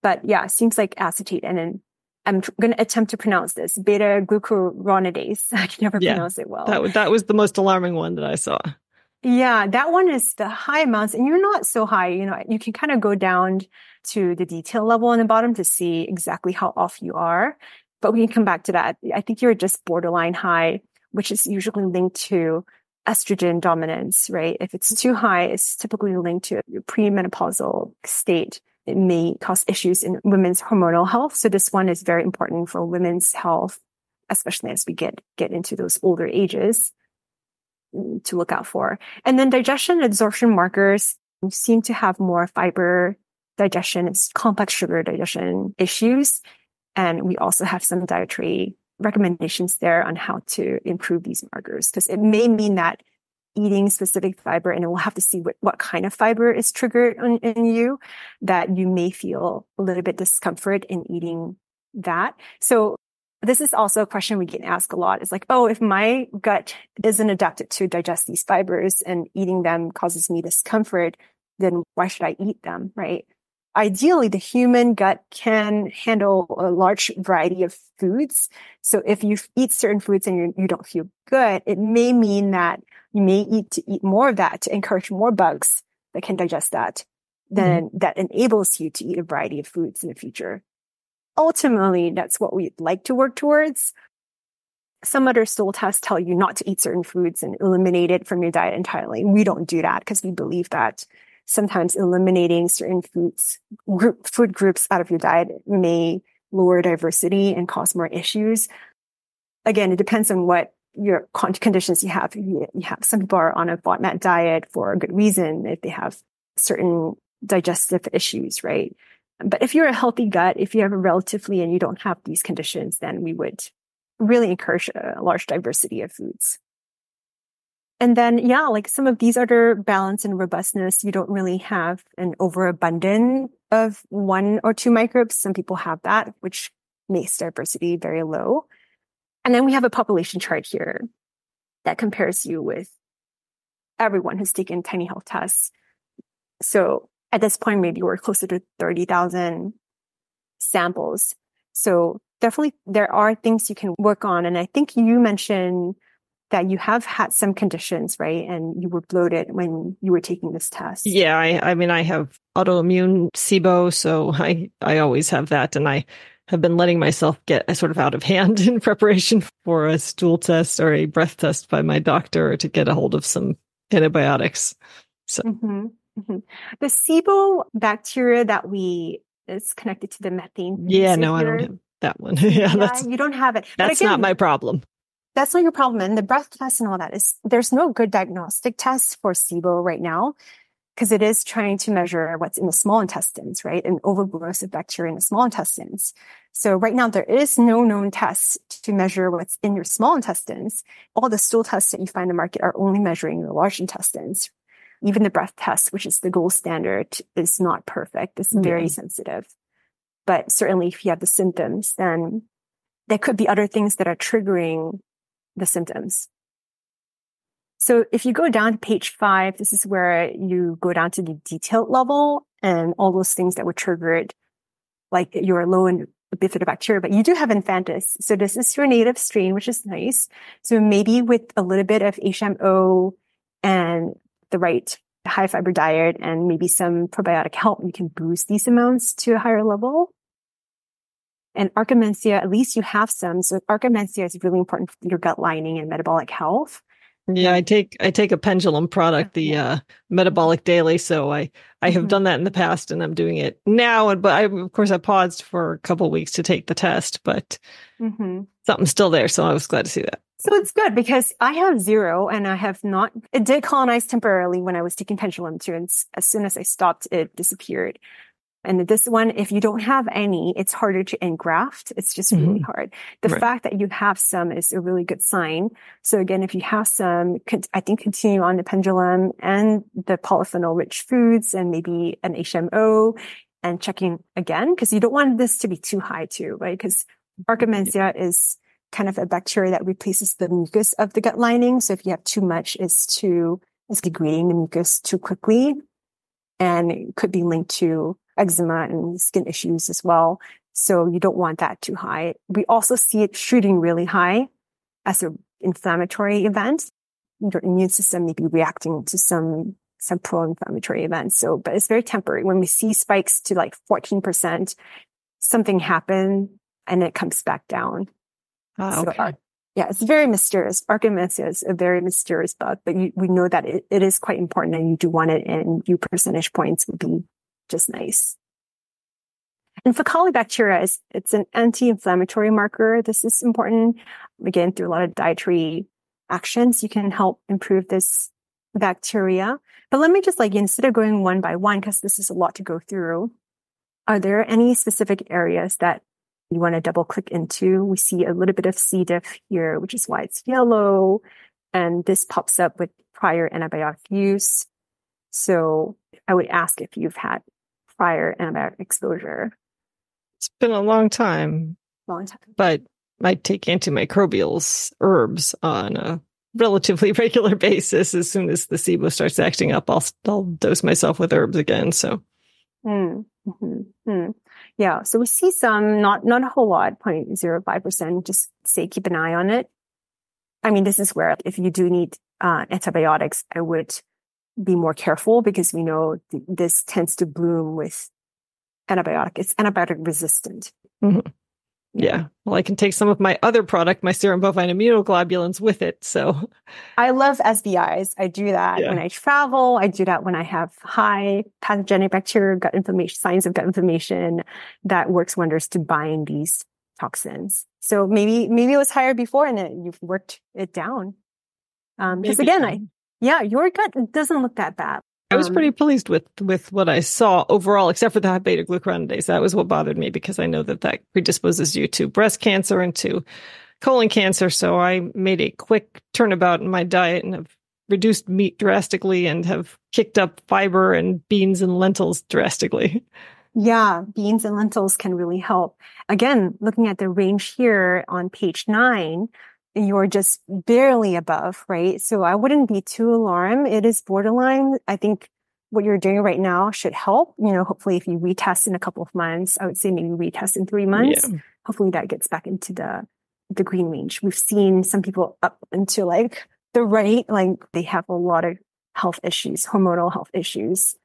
But yeah, it seems like acetate. And then I'm going to attempt to pronounce this, beta-glucuronidase. I can never pronounce it well. That was the most alarming one that I saw. Yeah, that one is the high amounts, and you're not so high. You can kind of go down to the detail level on the bottom to see exactly how off you are. But we can come back to that. I think you're just borderline high, which is usually linked to estrogen dominance, right? If it's too high, it's typically linked to your premenopausal state. It may cause issues in women's hormonal health. So this one is very important for women's health, especially as we get into those older ages, to look out for. And then digestion and absorption markers seem to have more fiber digestion, it's complex sugar digestion issues. And we also have some dietary recommendations there on how to improve these markers, because it may mean that eating specific fiber, and we'll have to see what kind of fiber is triggered in you, that you may feel a little bit discomfort in eating that. So this is also a question we get asked a lot. It's like, oh, if my gut isn't adapted to digest these fibers and eating them causes me discomfort, then why should I eat them, right? Ideally, the human gut can handle a large variety of foods. So if you eat certain foods and you don't feel good, it may mean that you may eat more of that to encourage more bugs that can digest that. Then that enables you to eat a variety of foods in the future. Ultimately, that's what we'd like to work towards. Some other stool tests tell you not to eat certain foods and eliminate it from your diet entirely. We don't do that because we believe that sometimes eliminating certain food groups out of your diet may lower diversity and cause more issues. Again, it depends on what your conditions you have. You have some people are on a FODMAP diet for a good reason if they have certain digestive issues, right? But if you're a healthy gut, if you have a relatively and you don't have these conditions, then we would really encourage a large diversity of foods. And then, yeah, like some of these other balance and robustness, you don't really have an overabundance of one or two microbes. Some people have that, which makes diversity very low. And then we have a population chart here that compares you with everyone who's taken tiny health tests. So at this point, maybe we're closer to 30,000 samples. So definitely there are things you can work on. And I think you mentioned that you have had some conditions, right? And you were bloated when you were taking this test. Yeah, I mean, I have autoimmune SIBO, so I always have that. And I have been letting myself get sort of out of hand in preparation for a stool test or a breath test by my doctor to get a hold of some antibiotics. So the SIBO bacteria that is connected to the methane. Yeah, no, I don't have that one. Yeah, you don't have it. That's not my problem. That's not your problem. And the breath test and all that there's no good diagnostic test for SIBO right now because it is trying to measure what's in the small intestines, right? And overgrowth of bacteria in the small intestines. So right now there is no known test to measure what's in your small intestines. All the stool tests that you find in the market are only measuring your large intestines. Even the breath test, which is the gold standard, is not perfect. It's very sensitive. But certainly if you have the symptoms, then there could be other things that are triggering the symptoms. So if you go down to page 5, this is where you go down to the detailed level and all those things that were triggered, like you're low in bifidobacteria, but you do have infantis. So this is your native strain, which is nice. So maybe with a little bit of HMO and the right high fiber diet and maybe some probiotic help, you can boost these amounts to a higher level. And Archimensea, at least you have some. So Archimensea is really important for your gut lining and metabolic health. Yeah, I take a pendulum product, the metabolic daily. So I have done that in the past and I'm doing it now. But of course I paused for a couple of weeks to take the test, but something's still there. So I was glad to see that. So it's good because I have 0 and I have not, it did colonize temporarily when I was taking pendulum too. And as soon as I stopped, it disappeared. And this one, if you don't have any, it's harder to engraft. It's just really hard. The fact that you have some is a really good sign. So again, if you have some, I think continue on the pendulum and the polyphenol-rich foods and maybe an HMO and checking again, because you don't want this to be too high too, right? Because Archimensea is kind of a bacteria that replaces the mucus of the gut lining. So if you have too much, it's degrading the mucus too quickly and it could be linked to eczema and skin issues as well. So you don't want that too high. We also see it shooting really high as an inflammatory event. Your immune system may be reacting to some pro-inflammatory events. So, but it's very temporary. When we see spikes to like 14%, something happened and it comes back down. Okay. Yeah, it's very mysterious. Archimensea is a very mysterious bug, but we know that it is quite important and you do want it, and few percentage points would be just nice. And Faecalibacteria it's an anti-inflammatory marker. This is important. Again, through a lot of dietary actions, you can help improve this bacteria. But let me just instead of going one by one, because this is a lot to go through, are there any specific areas that you want to double click into? We see a little bit of C. diff here, which is why it's yellow. And this pops up with prior antibiotic use. So I would ask if you've had prior antibiotic exposure. It's been a long time. But I take antimicrobials, herbs on a relatively regular basis. As soon as the SIBO starts acting up, I'll dose myself with herbs again. So. Yeah. So we see some, not a whole lot, 0.05%. Just say keep an eye on it. I mean, this is where if you do need antibiotics, I would be more careful because we know this tends to bloom with antibiotic. It's antibiotic resistant. Yeah. Well, I can take some of my other product, my serum bovine immunoglobulins with it. So I love SBIs. I do that when I travel. I do that when I have high pathogenic bacteria, gut inflammation, signs of gut inflammation. That works wonders to bind these toxins. So maybe it was higher before and then you've worked it down. Because again, your gut doesn't look that bad. I was pretty pleased with what I saw overall, except for the high beta glucuronidase. That was what bothered me because I know that predisposes you to breast cancer and to colon cancer. So I made a quick turnabout in my diet and have reduced meat drastically and have kicked up fiber and beans and lentils drastically. Yeah, beans and lentils can really help. Again, looking at the range here on page 9, you're just barely above, right? So I wouldn't be too alarmed. It is borderline. I think what you're doing right now should help. Hopefully if you retest in a couple of months, I would say maybe retest in 3 months. Yeah. Hopefully that gets back into the green range. We've seen some people up into like the right, like they have a lot of health issues, hormonal health issues.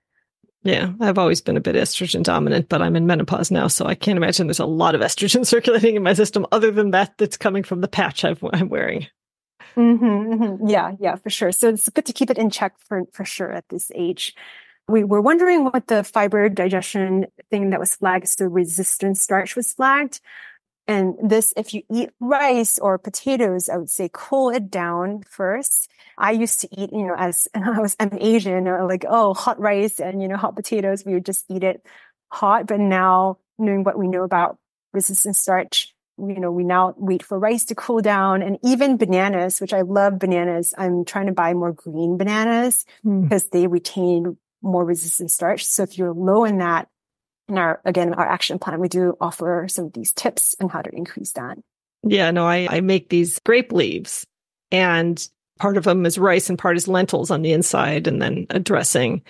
Yeah, I've always been a bit estrogen dominant, but I'm in menopause now, so I can't imagine there's a lot of estrogen circulating in my system other than that's coming from the patch I'm wearing. Yeah, for sure. So it's good to keep it in check for sure at this age. We were wondering what the fiber digestion thing that was flagged, so resistant starch was flagged. And this, if you eat rice or potatoes, I would say cool it down first. I used to eat, I'm Asian, like, hot rice and, hot potatoes, we would just eat it hot. But now knowing what we know about resistant starch, we now wait for rice to cool down, and even bananas, which I love bananas. I'm trying to buy more green bananas because they retain more resistant starch. So if you're low in that, in our action plan, we do offer some of these tips on how to increase that. Yeah, no, I make these grape leaves, and part of them is rice and part is lentils on the inside, and then a dressing,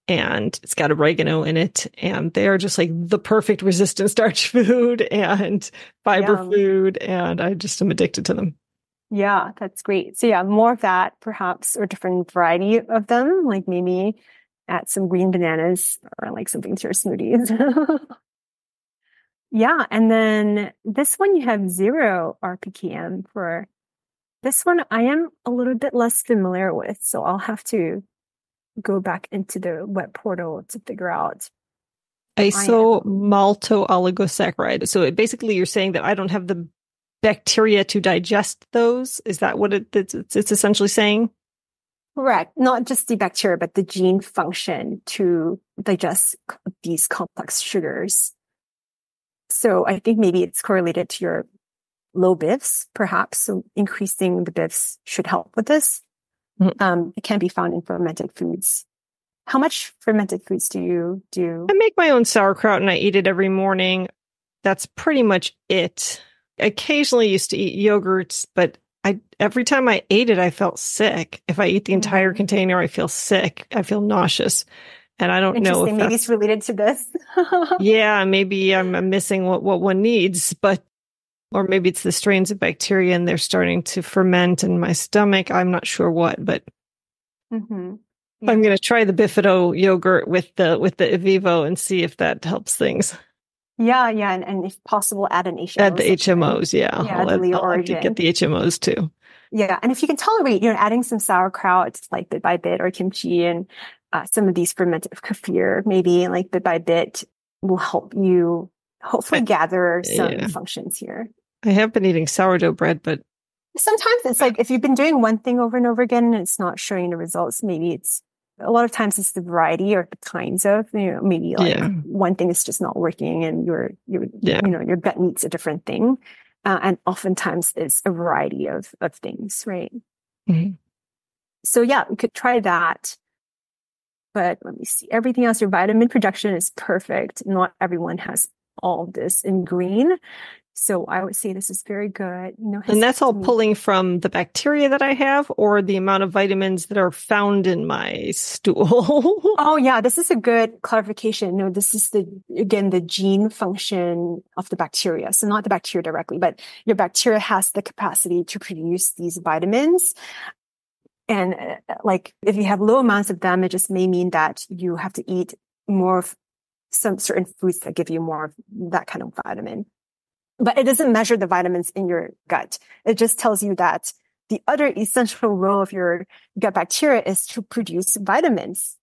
and it's got oregano in it, and they're just like the perfect resistant starch food and fiber food, and I just am addicted to them. Yeah, that's great. So yeah, more of that perhaps, or different variety of them, like maybe add some green bananas or like something to your smoothies. Yeah. And then this one, you have 0 RPKM for this one. I am a little bit less familiar with, so I'll have to go back into the web portal to figure out. Isomalto-oligosaccharide. So basically you're saying that I don't have the bacteria to digest those. Is that what it's essentially saying? Correct. Not just the bacteria, but the gene function to digest these complex sugars. So I think maybe it's correlated to your low BIFs, perhaps. So increasing the BIFs should help with this. It can be found in fermented foods. How much fermented foods do you do? I make my own sauerkraut and I eat it every morning. That's pretty much it. I occasionally used to eat yogurts, but every time I ate it, I felt sick. If I eat the entire container, I feel sick. I feel nauseous. And I don't know if maybe it's related to this. Yeah, maybe I'm missing what one needs, or maybe it's the strains of bacteria and they're starting to ferment in my stomach. I'm not sure what, but I'm going to try the Bifido yogurt with the Evivo and see if that helps things. Yeah, and if possible, add an HMO. Add the HMOs, yeah. I'll have to get the HMOs too. Yeah, and if you can tolerate, adding some sauerkraut, like bit by bit, or kimchi, and some of these fermented kefir, maybe like bit by bit, will help you hopefully gather some functions here. I have been eating sourdough bread, but sometimes it's like if you've been doing one thing over and over again and it's not showing the results, maybe it's a lot of times it's the variety or the kinds of, maybe like one thing is just not working and your gut needs a different thing. And oftentimes it's a variety of things, right? Mm-hmm. So yeah, we could try that. But let me see. Everything else, your vitamin production is perfect. Not everyone has all of this in green. So I would say this is very good. And that's all pulling from the bacteria that I have or the amount of vitamins that are found in my stool? Oh, yeah. This is a good clarification. No, this is the gene function of the bacteria. So not the bacteria directly, but your bacteria has the capacity to produce these vitamins. And like if you have low amounts of them, it just may mean that you have to eat more of some certain foods that give you more of that kind of vitamin. But it doesn't measure the vitamins in your gut. It just tells you that the other essential role of your gut bacteria is to produce vitamins.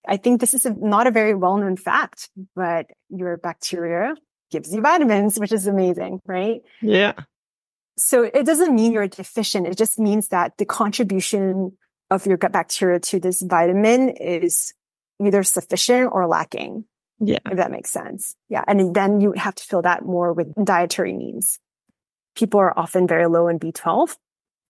I think this is not a very well-known fact, but your bacteria gives you vitamins, which is amazing, right? Yeah. So it doesn't mean you're deficient. It just means that the contribution of your gut bacteria to this vitamin is either sufficient or lacking. Yeah. If that makes sense. Yeah. And then you have to fill that more with dietary needs. People are often very low in B12.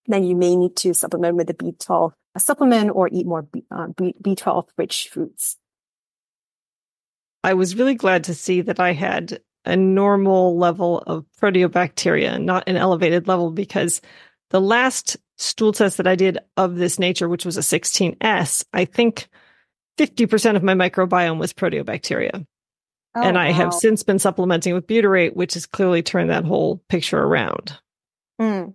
Then you may need to supplement with a B12 supplement or eat more B12 rich foods. I was really glad to see that I had a normal level of proteobacteria, not an elevated level, because the last stool test that I did of this nature, which was a 16S, I think 50% of my microbiome was proteobacteria. Oh, and I have wow. since been supplementing with butyrate, which has clearly turned that whole picture around.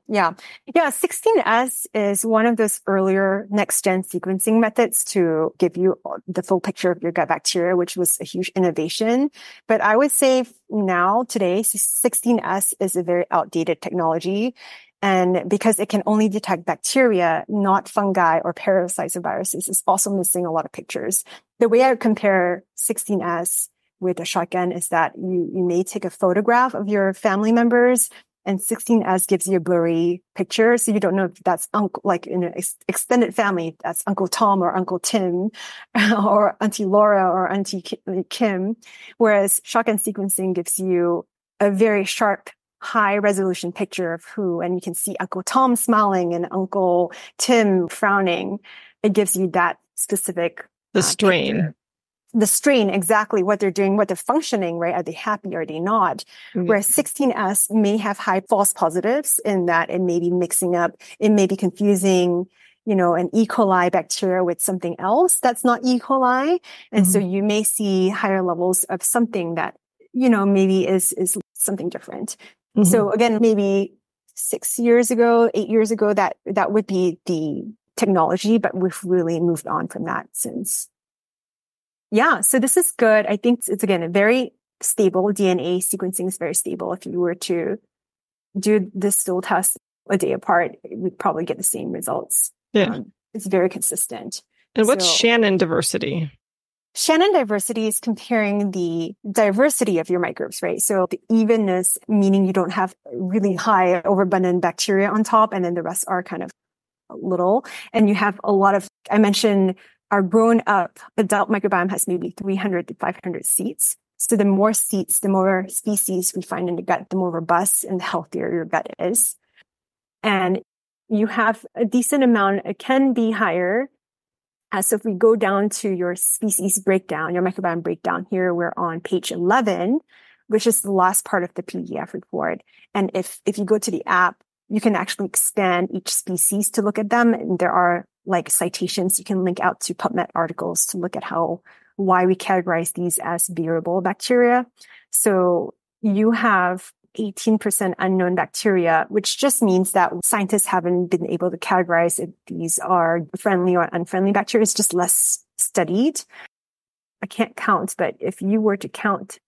Yeah. 16S is one of those earlier next-gen sequencing methods to give you the full picture of your gut bacteria, which was a huge innovation. But I would say now, today, 16S is a very outdated technology. And because it can only detect bacteria, not fungi or parasites or viruses, it's also missing a lot of pictures. The way I would compare 16S with a shotgun is that you may take a photograph of your family members, and 16S gives you a blurry picture. So you don't know if that's uncle, like in an extended family, that's Uncle Tom or Uncle Tim or Auntie Laura or Auntie Kim. Whereas shotgun sequencing gives you a very sharp, high resolution picture of who, and you can see Uncle Tom smiling and Uncle Tim frowning. It gives you that specific the strain. Picture. The strain, exactly what they're doing, what they're functioning, right? Are they happy? Are they not? Mm-hmm. Whereas 16S may have high false positives in that it may be mixing up, it may be confusing, an E. coli bacteria with something else that's not E. coli. And so you may see higher levels of something that, maybe is something different. So again, maybe 6 years ago, 8 years ago, that would be the technology, but we've really moved on from that since. Yeah, so this is good. I think it's again, a very stable DNA sequencing is very stable. If you were to do this stool test a day apart, we'd probably get the same results. Yeah. It's very consistent. And what's Shannon diversity? Shannon diversity is comparing the diversity of your microbes, right? So the evenness, meaning you don't have really high overabundant bacteria on top, and then the rest are kind of little. And you have a lot of, I mentioned, our grown up adult microbiome has maybe 300 to 500 seats. So the more seats, the more species we find in the gut, the more robust and healthier your gut is. And you have a decent amount, it can be higher. So if we go down to your species breakdown, your microbiome breakdown here, we're on page 11, which is the last part of the PDF report. And if you go to the app, you can actually expand each species to look at them. And there are like citations. You can link out to PubMed articles to look at why we categorize these as variable bacteria. So you have 18% unknown bacteria, which just means that scientists haven't been able to categorize if these are friendly or unfriendly bacteria. It's just less studied. I can't count, but if you were to count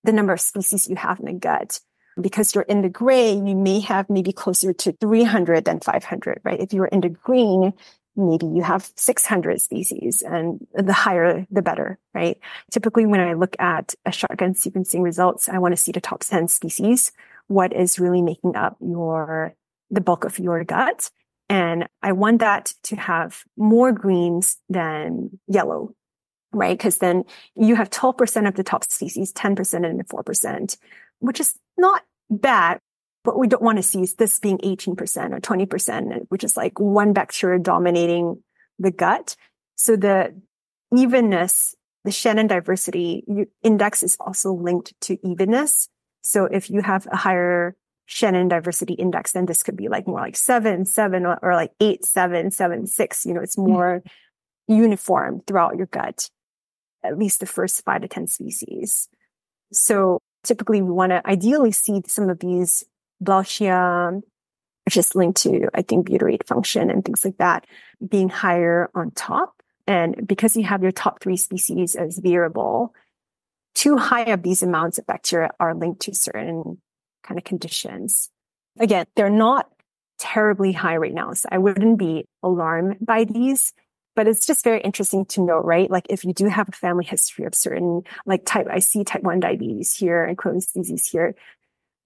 the number of species you have in the gut, because you're in the gray, you may have maybe closer to 300 than 500, right? If you're in the green, maybe you have 600 species, and the higher, the better, right? Typically, when I look at a shotgun sequencing results, I want to see the top 10 species, what is really making up the bulk of your gut. And I want that to have more greens than yellow, right? Because then you have 12% of the top species, 10% and 4%, which is not bad. What we don't want to see is this being 18% or 20%, which is like one bacteria dominating the gut. So the evenness, the Shannon diversity index is also linked to evenness. So if you have a higher Shannon diversity index, then this could be like more like 7, or like 8, 7, 7, 6. It's more uniform throughout your gut, at least the first 5 to 10 species. So typically we want to ideally see some of these Blauschia, which is linked to, I think, butyrate function and things like that, being higher on top. And because you have your top 3 species as variable, too high of these amounts of bacteria are linked to certain kind of conditions. Again, they're not terribly high right now, so I wouldn't be alarmed by these. But it's just very interesting to know, right? Like if you do have a family history of certain, like I see type 1 diabetes here and Crohn's disease here.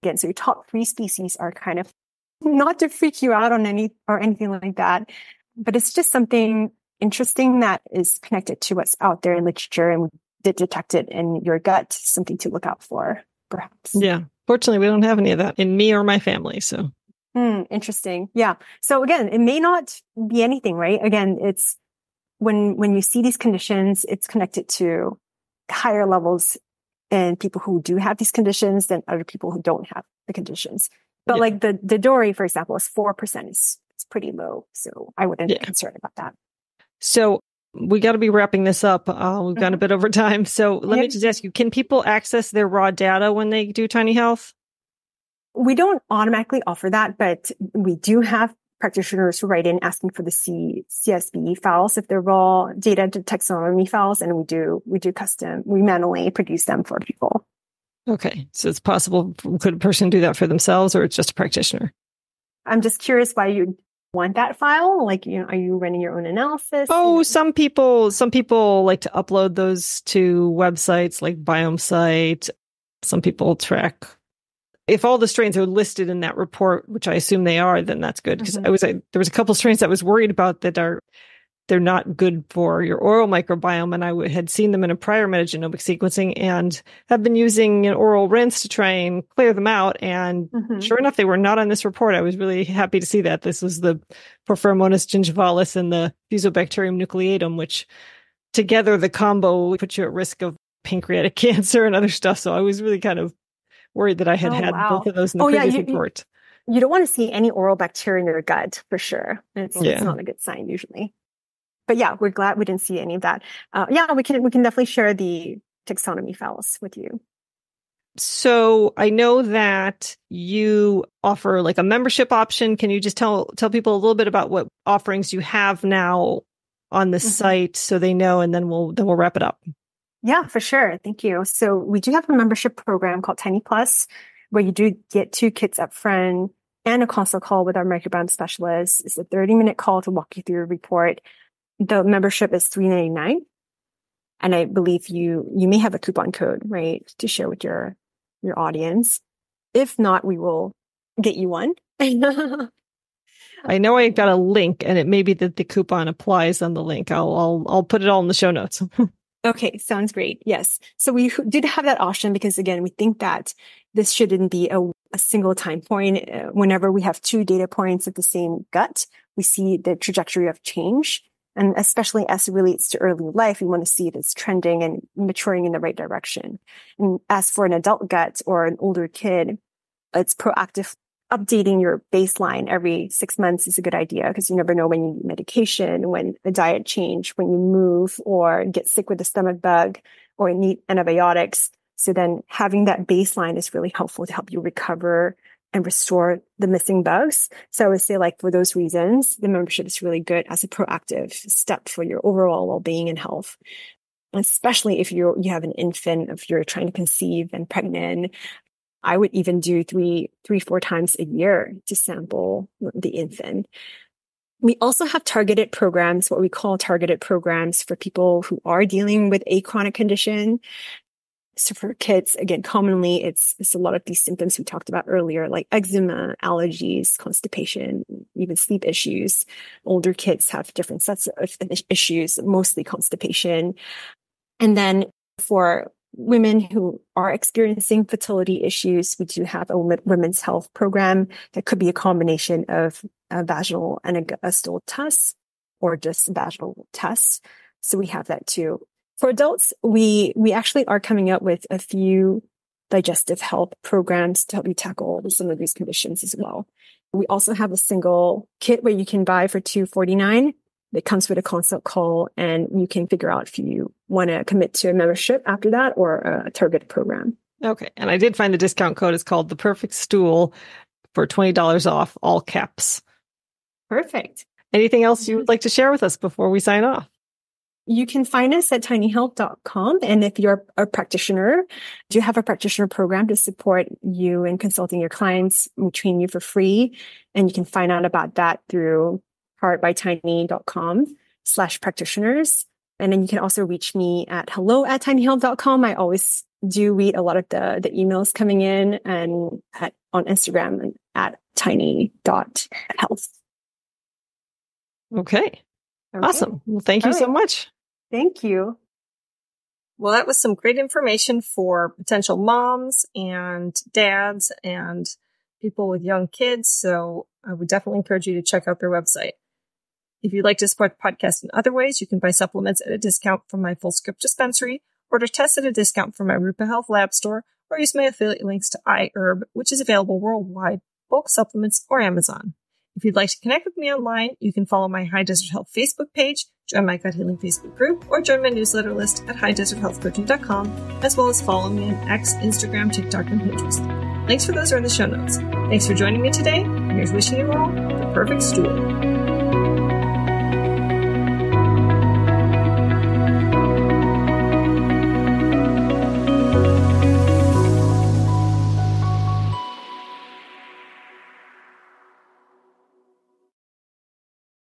Again, so your top 3 species are kind of not to freak you out on anything like that, but it's just something interesting that is connected to what's out there in literature, and we did detect it in your gut, something to look out for, perhaps. Yeah. Fortunately, we don't have any of that in me or my family. So interesting. Yeah. So again, it may not be anything, right? Again, it's when you see these conditions, it's connected to higher levels in people who do have these conditions than other people who don't have the conditions. But like the DORI, for example, is 4%. It's pretty low. So I wouldn't be concerned about that. So we got to be wrapping this up. We've gone a bit over time. So let me just ask you, can people access their raw data when they do Tiny Health? We don't automatically offer that, but we do have practitioners who write in asking for the CSV files if they're raw data to taxonomy files, and we manually produce them for people. Okay. So it's possible, could a person do that for themselves, or it's just a practitioner? I'm just curious why you want that file. Like, are you running your own analysis? Oh, some people like to upload those to websites like Biome Site. Some people track. If all the strains are listed in that report, which I assume they are, then that's good. Because there was a couple strains I was worried about that they're not good for your oral microbiome, and I had seen them in a prior metagenomic sequencing and have been using an oral rinse to try and clear them out. And sure enough, they were not on this report. I was really happy to see that. This was the Porphyromonas gingivalis and the Fusobacterium nucleatum, which together the combo put you at risk of pancreatic cancer and other stuff. So I was really kind of worried that I had both of those in the previous report. You don't want to see any oral bacteria in your gut for sure. It's not a good sign usually. But yeah, we're glad we didn't see any of that. We can definitely share the taxonomy files with you. So I know that you offer like a membership option. Can you just tell people a little bit about what offerings you have now on the site so they know, and then we'll wrap it up. Yeah, for sure. Thank you. So we do have a membership program called Tiny Plus, where you do get 2 kits up front and a consult call with our microbiome specialist. It's a 30-minute call to walk you through a report. The membership is $3.99. And I believe you may have a coupon code, right, to share with your audience. If not, we will get you one. I know I got a link, and it may be that the coupon applies on the link. I'll put it all in the show notes. Okay, sounds great. Yes. So we did have that option because, again, we think that this shouldn't be a single time point. Whenever we have 2 data points of the same gut, we see the trajectory of change. And especially as it relates to early life, we want to see if it's trending and maturing in the right direction. And as for an adult gut or an older kid, it's proactive. Updating your baseline every 6 months is a good idea, because you never know when you need medication, when a diet change, when you move or get sick with a stomach bug or need antibiotics. So then having that baseline is really helpful to help you recover and restore the missing bugs. So I would say, like, for those reasons, the membership is really good as a proactive step for your overall well-being and health. Especially if you have an infant, if you're trying to conceive and pregnant. I would even do 4 times a year to sample the infant. We also have targeted programs, what we call targeted programs for people who are dealing with a chronic condition. So for kids, again, commonly it's a lot of these symptoms we talked about earlier, like eczema, allergies, constipation, even sleep issues. Older kids have different sets of issues, mostly constipation. And then for women who are experiencing fertility issues, we do have a women's health program that could be a combination of a vaginal and a stool test, or just vaginal tests. So we have that too. For adults, we actually are coming up with a few digestive health programs to help you tackle some of these conditions as well. We also have a single kit where you can buy for $249. It comes with a consult call, and you can figure out if you want to commit to a membership after that or a targeted program. Okay. And I did find the discount code is called The Perfect Stool for $20 off, all caps. Perfect. Anything else you would like to share with us before we sign off? You can find us at tinyhealth.com. And if you're a practitioner, do have a practitioner program to support you in consulting your clients. We train you for free. And you can find out about that through heartbytiny.com. @tinyhealth.com/practitioners. And then you can also reach me at hello@tinyhealth.com. I always do read a lot of the emails coming in, and on Instagram at tiny.health. Okay. Awesome. Well, thank you so much. Thank you. Well, that was some great information for potential moms and dads and people with young kids. So I would definitely encourage you to check out their website. If you'd like to support the podcast in other ways, you can buy supplements at a discount from my Full Script dispensary, order tests at a discount from my Rupa Health lab store, or use my affiliate links to iHerb, which is available worldwide, bulk supplements, or Amazon. If you'd like to connect with me online, you can follow my High Desert Health Facebook page, join my Gut Healing Facebook group, or join my newsletter list at highdeserthealthcoaching.com, as well as follow me on X, Instagram, TikTok, and Pinterest. Links for those are in the show notes. Thanks for joining me today, and here's wishing you all the perfect stool.